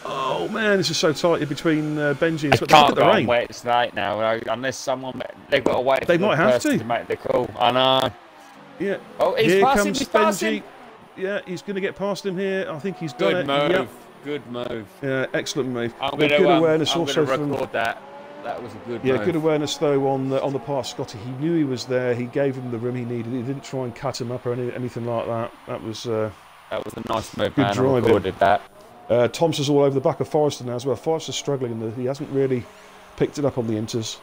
Oh man, this is so tight in between Benji and Scotty. Can't Look at the go rain. on wets right now, unless someone they've got to wait. They for might the have person to make the call. I know. Yeah. Oh, he's here passing. comes He's Benji. passing. Yeah, he's going to get past him here. I think he's done Good it. move. Yep. Good move. Yeah, excellent move. I'm going good awareness to also record from, that. That was a good yeah, move. good awareness though on the part of Scotty. He knew he was there. He gave him the room he needed. He didn't try and cut him up or anything like that. That was a nice move, good man. driving. I recorded that. Thompson's all over the back of Forrester now as well. Forrester's struggling. He hasn't really picked it up on the inters.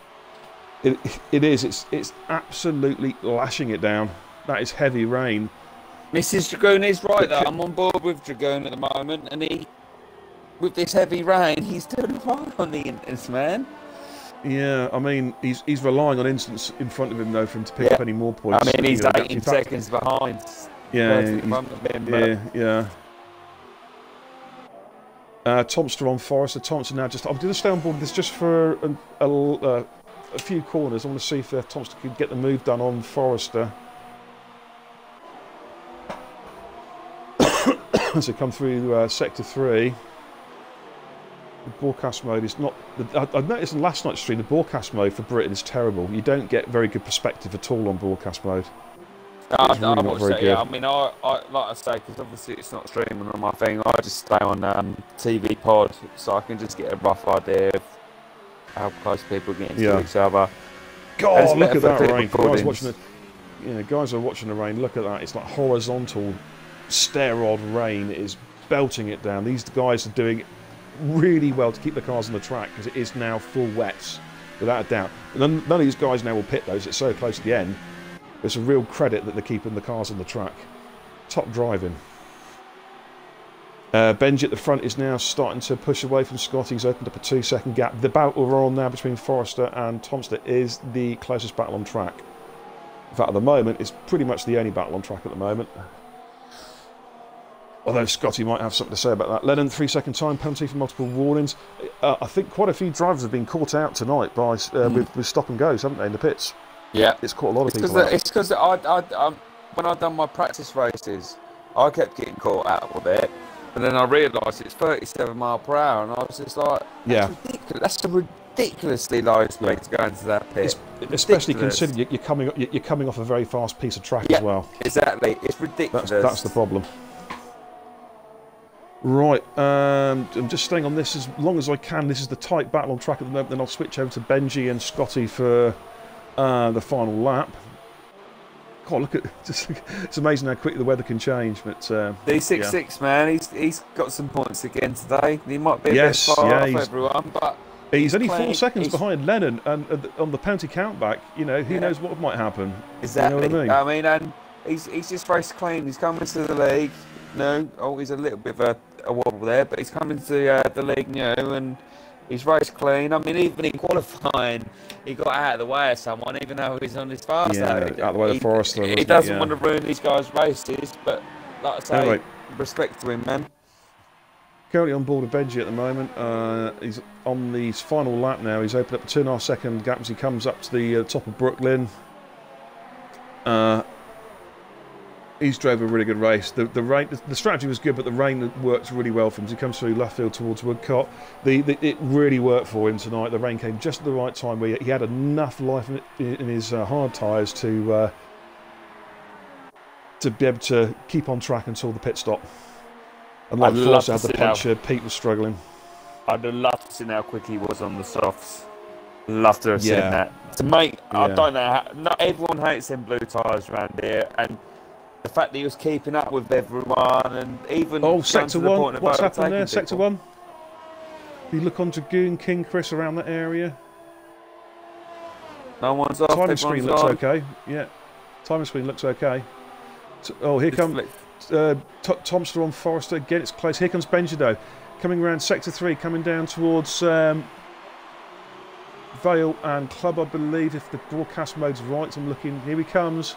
It's absolutely lashing it down. That is heavy rain. Mrs. Dragoon is right though. I'm on board with Dragoon at the moment, and with this heavy rain, he's doing fine on the inters, man. Yeah, I mean, he's relying on instants in front of him though for him to pick up any more points. I mean, he's 18 seconds behind. Yeah. Thompson on Forrester. Thompson now I'm going to stay on board with this just for a few corners. I want to see if Thompson can get the move done on Forrester. So come through sector 3. The broadcast mode is not. I noticed in last night's stream the broadcast mode for Britain is terrible. You don't get very good perspective at all on broadcast mode. I would say, yeah. I mean, I like I say, because obviously it's not streaming on my thing. I just stay on TV pod, so I can just get a rough idea of how close people are getting to each other. God, look at that rain! Guys are watching the rain. Look at that! It's like horizontal, stair-rod rain. It is belting it down. These guys are doing really well to keep the cars on the track because it is now full wets, without a doubt. None of these guys now will pit those. It's so close to the end. It's a real credit that they're keeping the cars on the track. Top driving. Benji at the front is now starting to push away from Scott. He's opened up a 2-second gap. The battle we're on now between Forrester and Thompson is the closest battle on track. In fact, at the moment, it's pretty much the only battle on track at the moment. Although Scotty might have something to say about that. Lennon, 3-second time penalty for multiple warnings. I think quite a few drivers have been caught out tonight by with stop and goes, haven't they, in the pits? Yeah, it's caught a lot of people out. It's because when I done my practice races, I kept getting caught out with it, but then I realised it's 37 miles per hour, and I was just like, that's a ridiculously low speed to go into that pit. Especially considering you're coming off a very fast piece of track as well. Exactly, it's ridiculous. That's the problem. Right, I'm just staying on this as long as I can. This is the tight battle on track at the moment. Then I'll switch over to Benji and Scotty for the final lap. God, look at it's amazing how quickly the weather can change. But D66 man, he's got some points again today. He might be a bit far off everyone, but he's only 4 seconds behind Lennon, and on the penalty countback, you know, who knows what might happen. Exactly. You know what I mean, and he's just raced clean. He's coming to the league. He's a little bit of a wobble there, but he's coming to the league new, and he's raced clean. I mean, even in qualifying, he got out of the way of someone, even though he's on his fast. Out of the way of Forrester. He doesn't want to ruin these guys' races, but like I say, respect to him, man. Currently on board with Benji at the moment. He's on his final lap now. He's opened up a 2.5 second gap as he comes up to the top of Brooklyn. He's drove a really good race. The strategy was good, but the rain worked really well for him. As he comes through left field towards Woodcott, it really worked for him tonight. The rain came just at the right time where he had enough life in his hard tyres to be able to keep on track until the pit stop. And like Forrester had the puncher, Pete was struggling. I'd have loved to see how quick he was on the softs. Love to have seen that. I don't know how. Not everyone hates them blue tyres around here, and the fact that he was keeping up with everyone, and even sector 1. What's happened there? Sector 1. You look on Dragoon, King Chris around that area. No one's off. Timing screen looks okay. Yeah, timing screen looks okay. Here comes Thompson on Forrester again. It's close. Here comes Benji though, coming around sector 3, coming down towards Vale and Club, I believe, if the broadcast mode's right. I'm looking. Here he comes.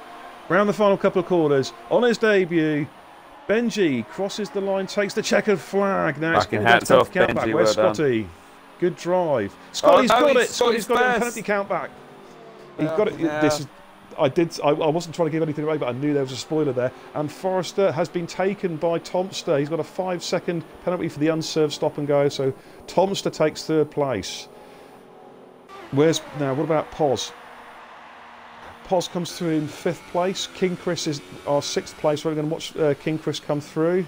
Round the final couple of corners, on his debut, Benji crosses the line, takes the checkered flag. Now it's going to hats off, count back. Benji, Where's well Scotty? Good drive. Scotty's got it. Scotty's got it on penalty count back. He got it. Yeah. This is. I wasn't trying to give anything away, but I knew there was a spoiler there. And Forrester has been taken by Tomster. He's got a 5-second penalty for the unserved stop and go. So Tomster takes third place. What about Poz? Poz comes through in 5th place. King Chris is our 6th place. We're going to watch King Chris come through.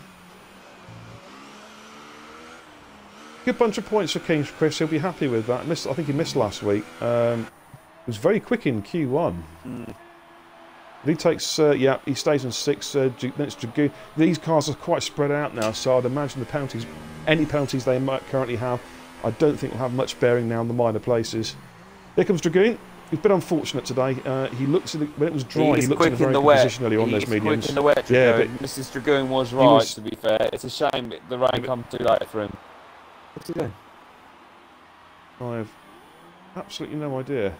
Good bunch of points for King Chris. He'll be happy with that. I think he missed last week. He was very quick in Q1. He takes, he stays in 6th. Then it's Dragoon. These cars are quite spread out now, so I'd imagine the penalties, any penalties they might currently have, I don't think will have much bearing now on the minor places. Here comes Dragoon. He's been unfortunate today. He looks when it was dry. He looked in a very good position early on those mediums. Quick in the wet, yeah, but Mrs. Dragoon was right. To be fair, it's a shame the rain come too late for him. What's he doing? I have absolutely no idea.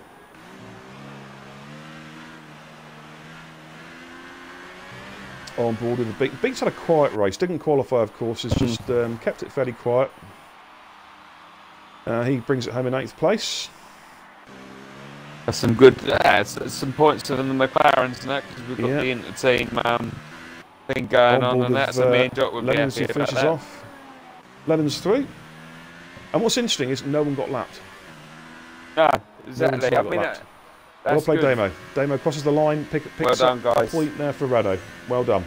On board with the Beak. Beak's had a quiet race. Didn't qualify, of course. Has just kept it fairly quiet. He brings it home in 8th place. That's some good, some points for the McLarens and that, because we've got the inter-team thing going on, and that's a main job. Lennon's finishes off. Lennon's through. And what's interesting is no one got lapped. No, exactly. No well played, good. Damo. Damo crosses the line, picks up a point there for Renault. Well done.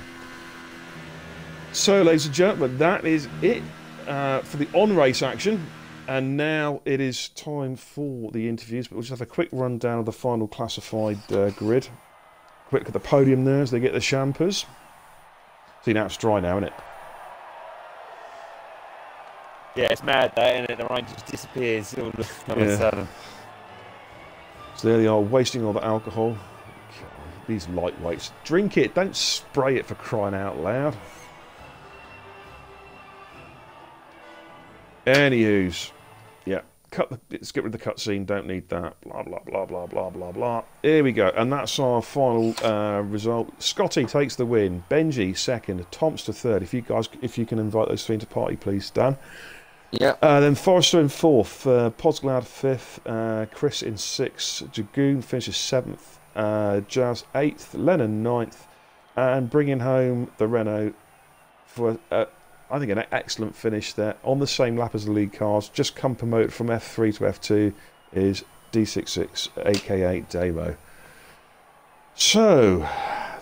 So, ladies and gentlemen, that is it for the on-race action. And now it is time for the interviews, but we'll just have a quick rundown of the final classified grid. Quick look at the podium there as they get the champers. See, now it's dry now, isn't it? Yeah, it's mad that, isn't it? The rain just disappears all of a sudden. So there they are, wasting all the alcohol. God, these lightweights. Drink it, don't spray it, for crying out loud. Anywho's. Yeah, let's get rid of the cutscene, don't need that. Blah, blah, blah, blah, blah, blah, blah. Here we go, and that's our final result. Scotty takes the win. Benji, 2nd. Tomster, 3rd. If you can invite those 3 into party, please, Dan. Yeah. Then Forrester in 4th. Podsglad, 5th. Chris in 6th. Dragoon finishes 7th. Jazz, 8th. Lennon, 9th. And bringing home the Renault for... I think an excellent finish there. On the same lap as the lead cars, just come promoted from F3 to F2 is D66, aka Damo. So,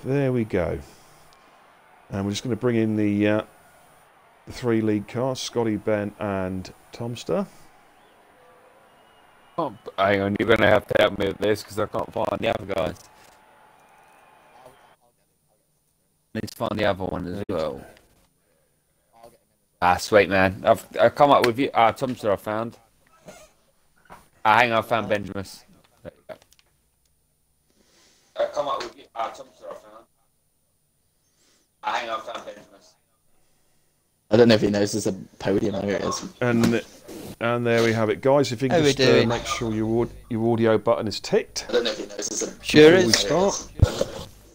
there we go. And we're just going to bring in the 3 lead cars, Scotty, Ben and Tomster. Oh, hang on, you're going to have to help me with this because I can't find the other guys. I need to find the other one as well. Ah, sweet, man. I've come up with you. Tomster I found. Hang on, I found Benjamin. There you go. I've come up with you. Tomster I found. Hang on, I found Benjamin. I don't know if he knows there's a podium. There it is. And there we have it, guys. If you can just make sure your audio button is ticked. I don't know if he knows there's a... Sure is. We start.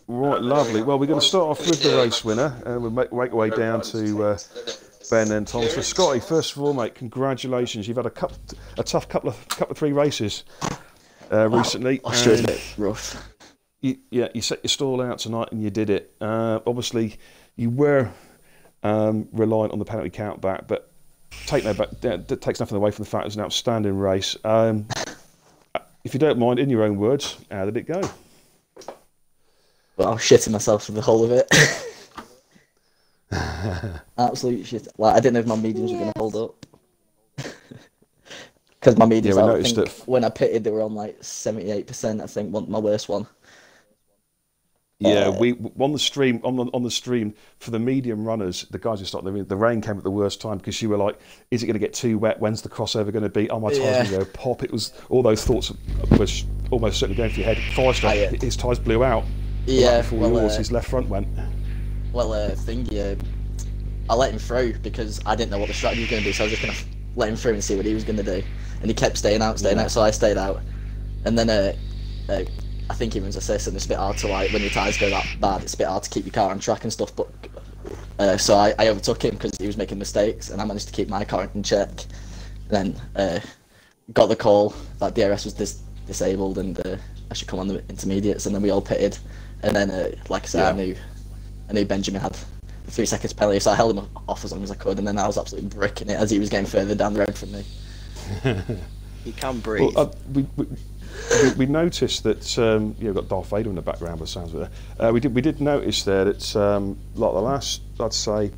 Right, lovely. Well, we're going to start off with the race winner, and we'll make our way down to... Ben and Tom. So Scotty, first of all, mate, congratulations. You've had a tough couple of 3 races recently. Australia's a bit rough. You set your stall out tonight and you did it. Obviously, you were reliant on the penalty count back, but that takes nothing away from the fact it was an outstanding race. If you don't mind, in your own words, how did it go? Well, I was shitting myself for the whole of it. Absolute shit. Like, I didn't know if my mediums were going to hold up. Because my mediums, I think, when I pitted, they were on like 78%. I think my worst one. Yeah, we on the stream for the medium runners, the guys who started the rain came at the worst time because you were like, "Is it going to get too wet? When's the crossover going to be? Oh, my tyres going to go pop." It was all those thoughts was almost certainly going through your head. Forrester, his tyres blew out. Yeah, before yours, his left front went. Well, I let him through because I didn't know what the strategy was going to be, so I was just going to let him through and see what he was going to do. And he kept staying out, so I stayed out. And then I I think he was assist, and it's a bit hard to, like, when your tyres go that bad, it's a bit hard to keep your car on track and stuff. But so I overtook him because he was making mistakes, and I managed to keep my car in check. And then got the call that DRS was disabled and I should come on the intermediates, and then we all pitted. And then, like I said, I knew Benjamin had 3 seconds penalty, so I held him off as long as I could, and then I was absolutely bricking it as he was getting further down the road from me. You can't breathe. Well, we noticed that you've got Darth Vader in the background, by the sounds of it. We did notice there that like the last, I'd say,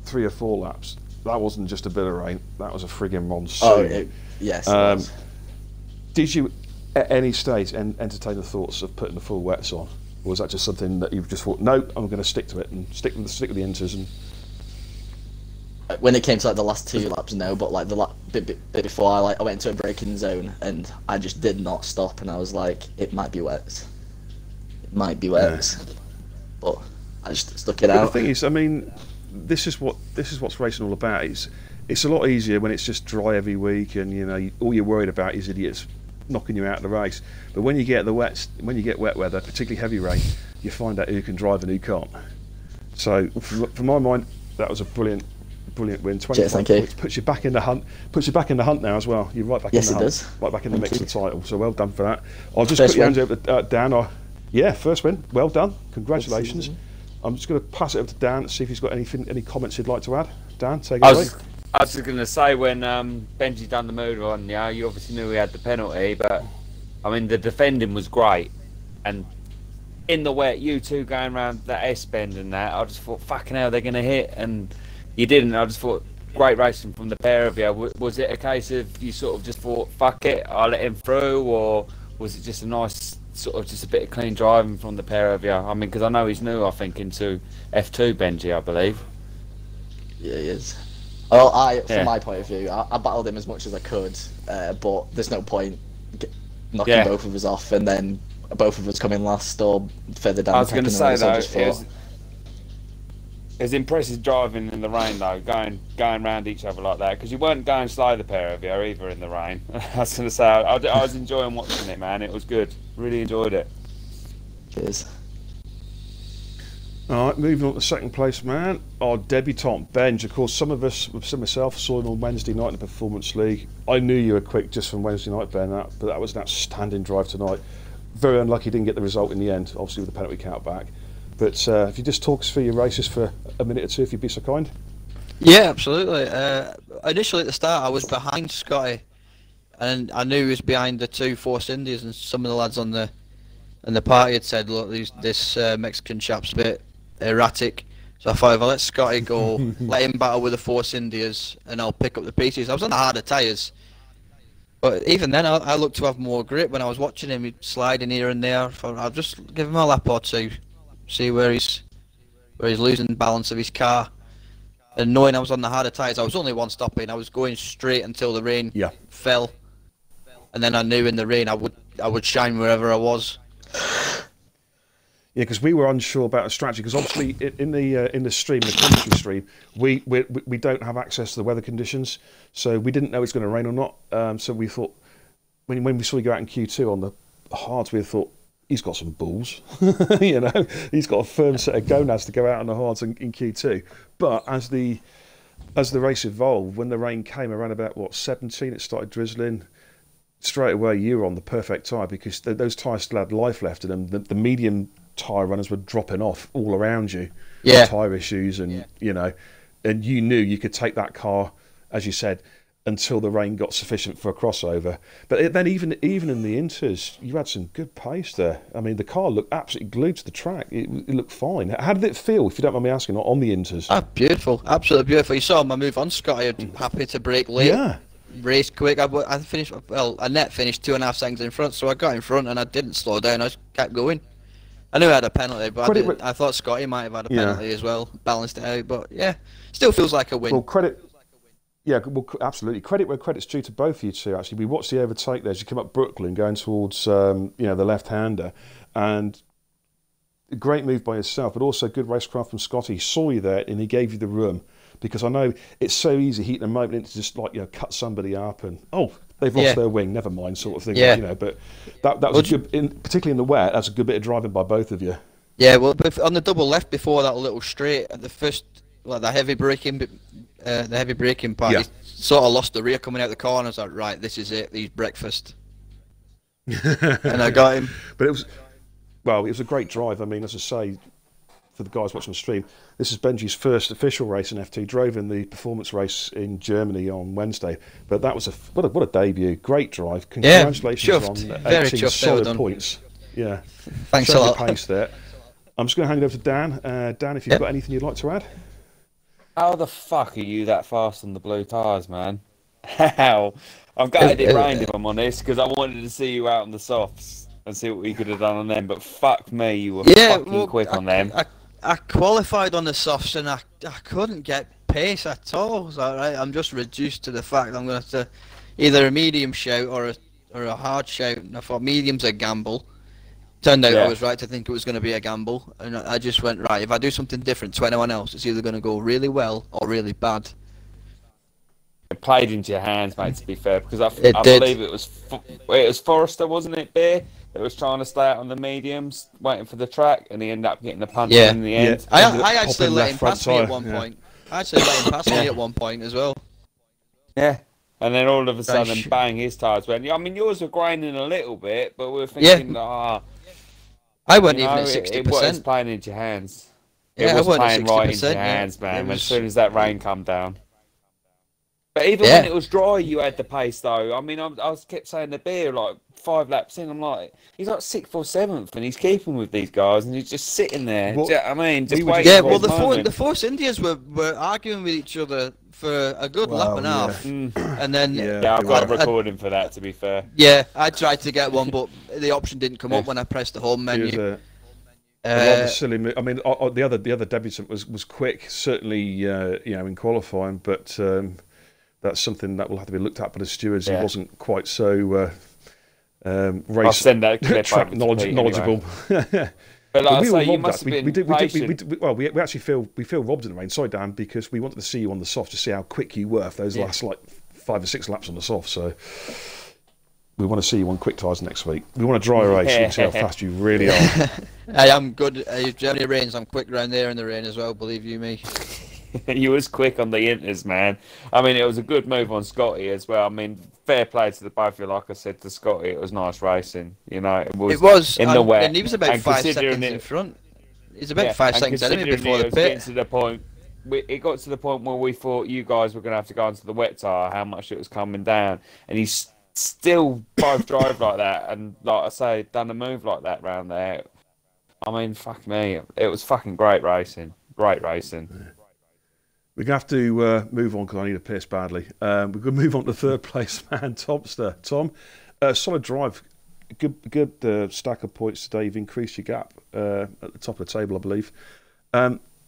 3 or 4 laps, that wasn't just a bit of rain, that was a frigging monsoon. Oh, yes. It was. Did you at any stage entertain the thoughts of putting the full wets on? Or was that just something that you've just thought, no, I'm going to stick to it and stick with the inters? And when it came to, like, the last 2 laps, no, but, like, the bit before, I went into a braking zone and I just did not stop, and I was like, it might be wet. It might be wet. Yeah. But I just stuck it out. The thing is, I mean, this is what's racing all about. It's a lot easier when it's just dry every week, and you know all you're worried about is idiots knocking you out of the race. But when you get wet weather, particularly heavy rain, you find out who can drive and who can't. So, for my mind, that was a brilliant win. 25 points puts you back in the hunt. Puts you back in the hunt now as well. You're right back in the hunt. Yes, it does. Right back in the mix of the title. So well done for that. I'll just put your hands over to Dan. Yeah, first win. Well done. Congratulations. I'm just going to pass it over to Dan to see if he's got any comments he'd like to add. Dan, take it away. I was just going to say, when Benji done the move on, you obviously knew he had the penalty, but I mean the defending was great, and in the wet, you two going around that S bend and that, I just thought, fucking hell, they're going to hit, and you didn't. I just thought, great racing from the pair of you. Was it a case of you sort of just thought, fuck it, I'll let him through, or was it just a nice sort of just a bit of clean driving from the pair of you? I mean, because I know he's new, I think, into F2, Benji, I believe. Yeah, he is. Well, from my point of view, I battled him as much as I could, but there's no point knocking both of us off and then both of us coming last or further down. I was going to say though, it was impressive driving in the rain though, going round each other like that, because you weren't going slow, the pair of you, either in the rain. I was going to say, I was enjoying watching it, man. It was good. Really enjoyed it. Cheers. Alright, moving on to second place, man. Our debutant, Benj. Of course, some of us, myself, saw him on Wednesday night in the Performance League. I knew you were quick just from Wednesday night, Ben, but that was an outstanding drive tonight. Very unlucky didn't get the result in the end, obviously with the penalty count back. But if you just talk us through your races for a minute or two, if you'd be so kind. Yeah, absolutely. Initially at the start, I was behind Scotty, and I knew he was behind the 2 Force Indies, and some of the lads on the party had said, look, this Mexican chap's a bit erratic, so I thought if I let Scotty go, let him battle with the Force Indias, and I'll pick up the pieces. I was on the harder tyres, but even then I looked to have more grip. When I was watching him sliding here and there, I'll just give him a lap or two, see where he's losing balance of his car. And knowing I was on the harder tyres, I was only one stop in. I was going straight until the rain fell, and then I knew in the rain I would shine wherever I was. Yeah, because we were unsure about a strategy. Because obviously, in the stream, the commentary stream, we don't have access to the weather conditions, so we didn't know it's going to rain or not. So we thought, when we saw you go out in Q2 on the hards, we thought he's got some balls. You know, he's got a firm set of gonads to go out on the hards in Q2. But as the race evolved, when the rain came around about 17, it started drizzling. Straight away, you were on the perfect tyre, because those tyres still had life left in them. The medium tyre runners were dropping off all around you. Yeah. Tyre issues, and you know, and you knew you could take that car, as you said, until the rain got sufficient for a crossover. But then even in the inters, you had some good pace there. I mean, the car looked absolutely glued to the track. It looked fine. How did it feel, if you don't mind me asking, on the inters? Ah, beautiful, absolutely beautiful. You saw my move on, Scotty. Happy to break late. Yeah. Race quick. I finished. Well, a net finished 2.5 seconds in front, so I got in front and I didn't slow down. I just kept going. I knew I had a penalty, but I thought Scotty might have had a penalty as well, balanced it out. But yeah, still feels like a win. Well, credit. Yeah, well, absolutely. Credit where credit's due to both of you two. Actually, we watched the overtake there as you come up Brooklyn, going towards the left-hander, and a great move by yourself, but also good racecraft from Scotty. He saw you there and he gave you the room. Because I know it's so easy heating a moment to just cut somebody up and they've lost their wing, never mind, sort of thing. Yeah. You know, but that was a good, particularly in the wet. That's a good bit of driving by both of you. Yeah, well, on the double left before that little straight, at the first, like the heavy braking part, he sort of lost the rear coming out the corner. I was like, right, this is it. He's breakfast. And I got him. But it was a great drive. I mean, as I say, for the guys watching the stream, this is Benji's first official race in FT. Drove in the performance race in Germany on Wednesday, but that was what a debut! Great drive. Congratulations on 18 solid points. Yeah, thanks a lot. Pace there. I'm just going to hand it over to Dan. Dan, if you've got anything you'd like to add. How the fuck are you that fast on the blue tyres, man? How? I'm gutted it rained, if I'm honest, because I wanted to see you out on the softs and see what we could have done on them, but fuck me, you were fucking quick on them. I qualified on the softs and I couldn't get pace at all. So I'm just reduced to the fact I'm going to have to either a medium shout or a hard shout. And I thought medium's a gamble. Turned out I was right to think it was going to be a gamble, and I just went, right, if I do something different to anyone else, it's either going to go really well or really bad. It played into your hands, mate, to be fair, because I believe it was Forrester, wasn't it, Beer, that was trying to stay out on the mediums, waiting for the track, and he ended up getting the punch in the end. I actually let him pass me at one point. I actually let him pass me at one point as well. Yeah. And then all of a sudden, bang, his tyres went. I mean, yours were grinding a little bit, but we were thinking, I wasn't even at 60%. It was playing into your hands. Yeah, it was playing right into your hands, man, as soon as that rain come down. But even when it was dry, you had the pace, though. I mean, I kept saying the Beer, like, 5 laps in, I'm like, he's like 6th or 7th, and he's keeping with these guys, and he's just sitting there. Do you know what I mean? Just waiting for his moment. The Force Indians were arguing with each other for a good lap and a half. And then... Yeah, I've got a recording for that, to be fair. Yeah, I tried to get one, but the option didn't come up when I pressed the home menu. A rather silly move. I mean, the other debutant was quick, certainly, in qualifying, but that's something that will have to be looked at by the stewards. He wasn't quite so race I'll send that clip track knowledgeable. Anyway. But like we I say, you must have we actually feel robbed in the rain. Sorry, Dan, because we wanted to see you on the soft to see how quick you were for those last 5 or 6 laps on the soft. So we want to see you on quick tyres next week. We want a dry race. You can see how fast you really are. I am good. Germany rains. I'm quick around there in the rain as well. Believe you me. You was quick on the inters, man. I mean, it was a good move on Scotty as well. I mean, fair play to the both of you. Like I said to Scotty, it was nice racing. You know, it was in the wet, and he was about 5 seconds in front. He's about 5 seconds ahead of me before the pit. It got to the point where we thought you guys were going to have to go onto the wet tyre, how much it was coming down, and he's still both drive like that, and like I say, done a move like that round there. I mean, fuck me, it was fucking great racing. Great racing. We're going to have to move on because I need a piss badly. We're going to move on to third place man, Tomster. Tom, solid drive. Good stack of points today. You've increased your gap at the top of the table, I believe.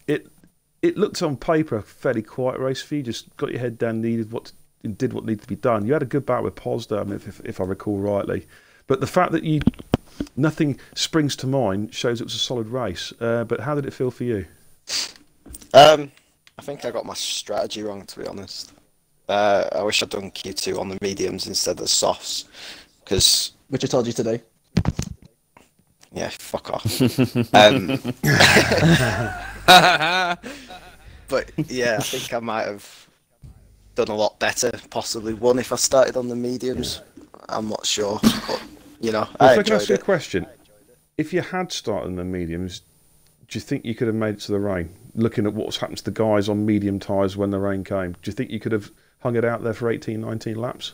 It looked on paper a fairly quiet race for you. Just got your head down, did what needed to be done. You had a good battle with Pozda, I mean, if I recall rightly. But the fact that nothing springs to mind shows it was a solid race. But how did it feel for you? I think I got my strategy wrong, to be honest. I wish I'd done Q2 on the mediums instead of the softs, because... Which I told you today. Yeah, fuck off. But yeah, I think I might have done a lot better, possibly won if I started on the mediums. I'm not sure, but, I can ask you a question. If you had started on the mediums, do you think you could have made it to the rain? Looking at what's happened to the guys on medium tyres when the rain came, do you think you could have hung it out there for 18, 19 laps?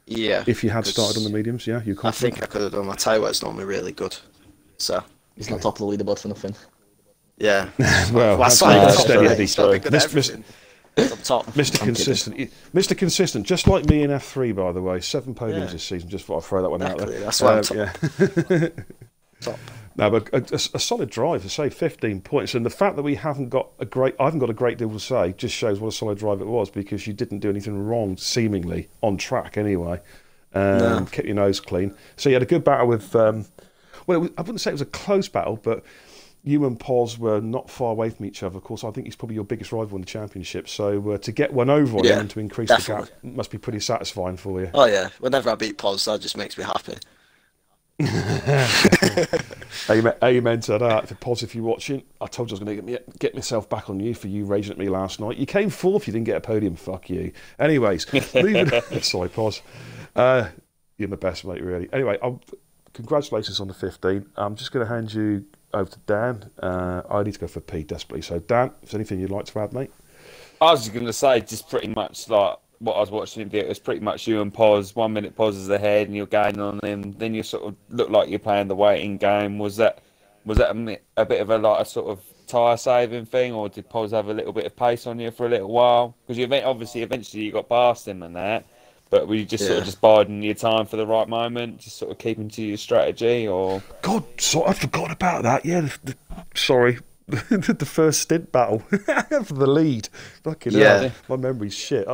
Yeah. If you had started on the mediums, yeah? You're confident? I think I could have done. My tyre weight's normally really good. So. He's not top of the leaderboard for nothing. Yeah. Well, that's steady Eddie. Top. Mr. Consistent. Mr. Consistent, just like me in F3, by the way. 7 podiums this season. Just thought I'd throw that one out there. That's why I'm top. Top. No, but a solid drive to say 15 points, and the fact that I haven't got a great deal to say just shows what a solid drive it was, because you didn't do anything wrong, seemingly on track anyway. Kept your nose clean. So you had a good battle with. I wouldn't say it was a close battle, but you and Poz were not far away from each other. Of course, I think he's probably your biggest rival in the championship. So to get one over on him and to increase the gap must be pretty satisfying for you. Oh yeah, whenever I beat Poz, that just makes me happy. Amen to that. For Poz, if you're watching, I told you I was going to get myself back on you for you raging at me last night. You came fourth, you didn't get a podium. Fuck you. Anyways, moving on. Sorry, Poz. You're my best mate, really. Anyway, congratulations on the 15. I'm just going to hand you over to Dan. I need to go for P desperately. So, Dan, is there anything you'd like to add, mate? I was just going to say, just pretty much like what I was watching, it was pretty much you and Poz. 1 minute Poz is ahead, and you're gaining on him. Then you sort of look like you're playing the waiting game. Was that a bit of a sort of tyre saving thing, or did Poz have a little bit of pace on you for a little while? Because eventually you got past him and that. But were you just sort of just biding your time for the right moment, just sort of keeping to your strategy, or? God, I forgot about that. Yeah, sorry. The first stint battle for the lead. Fucking hell, my memory's shit.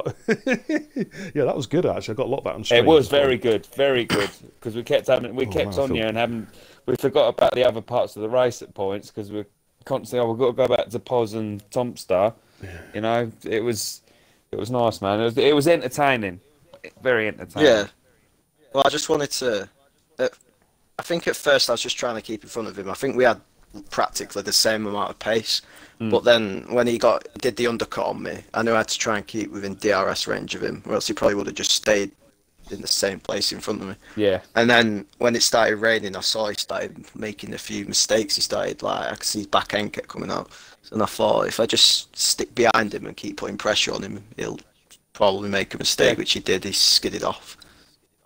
Yeah, that was good actually. I got a lot of that on stream. It was very good, because we kept on you and we forgot about the other parts of the race at points because we're constantly, we've got to go back to Poz and Tompster. Yeah. You know, it was nice, man. It was entertaining. Very entertaining. Yeah. Well, I just wanted to. I think at first I was just trying to keep in front of him. I think we had practically the same amount of pace, but then when he did the undercut on me, I knew I had to try and keep within DRS range of him, or else he probably would have just stayed in the same place in front of me. Yeah. And then when it started raining, I saw he started making a few mistakes. He started I could see his back end kept coming out, and I thought if I just stick behind him and keep putting pressure on him, he'll probably make a mistake, which he did. He skidded off.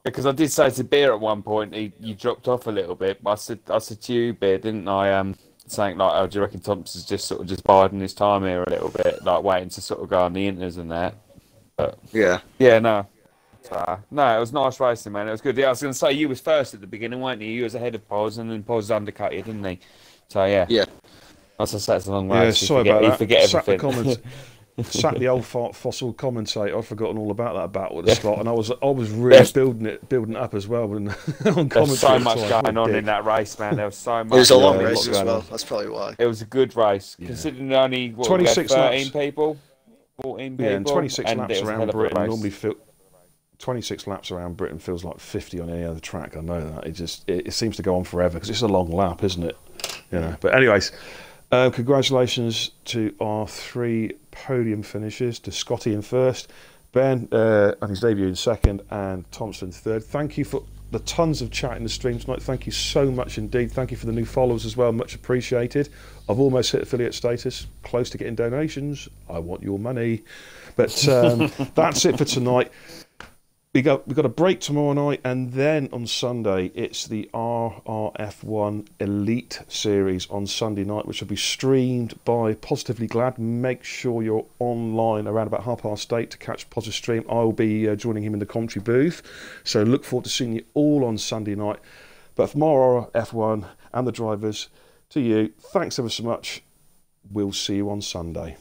Because I did say to Beer at one point, you dropped off a little bit. I said to you, Beer, didn't I? Saying like, oh, do you reckon Thompson's just biding his time here a little bit, like waiting to sort of go on the inters and that. But yeah, no. No, it was nice racing, man. It was good. Yeah, I was going to say you was first at the beginning, weren't you? You was ahead of Poz, and then Poz undercut you, didn't he? So yeah. As I said, it's a long race. Yeah, sorry about that. You forget everything. Sack the old fossil commentator. I've forgotten all about that battle at the start, and I was really building it up as well. And on There's so much going on in that race, man. There was so much. It was a long race as well. That's probably why. It was a good race, considering only 26 13 people, 14 people. Yeah, and 26 laps around Britain normally 26 laps around Britain feels like 50 on any other track. I know that it seems to go on forever because it's a long lap, isn't it? You know. But anyways. Congratulations to our 3 podium finishes, to Scotty in first, Ben on his debut in second, and Thompson third. Thank you for the tons of chat in the stream tonight. Thank you so much indeed. Thank you for the new followers as well, much appreciated. I've almost hit affiliate status, close to getting donations. I want your money. But that's it for tonight. We've got a break tomorrow night, and then on Sunday it's the RRF1 Elite Series on Sunday night, which will be streamed by Positively Glad. Make sure you're online around about 8:30 to catch Posi's stream. I will be joining him in the commentary booth, so look forward to seeing you all on Sunday night. But from RRF1 and the drivers to you, thanks ever so much. We'll see you on Sunday.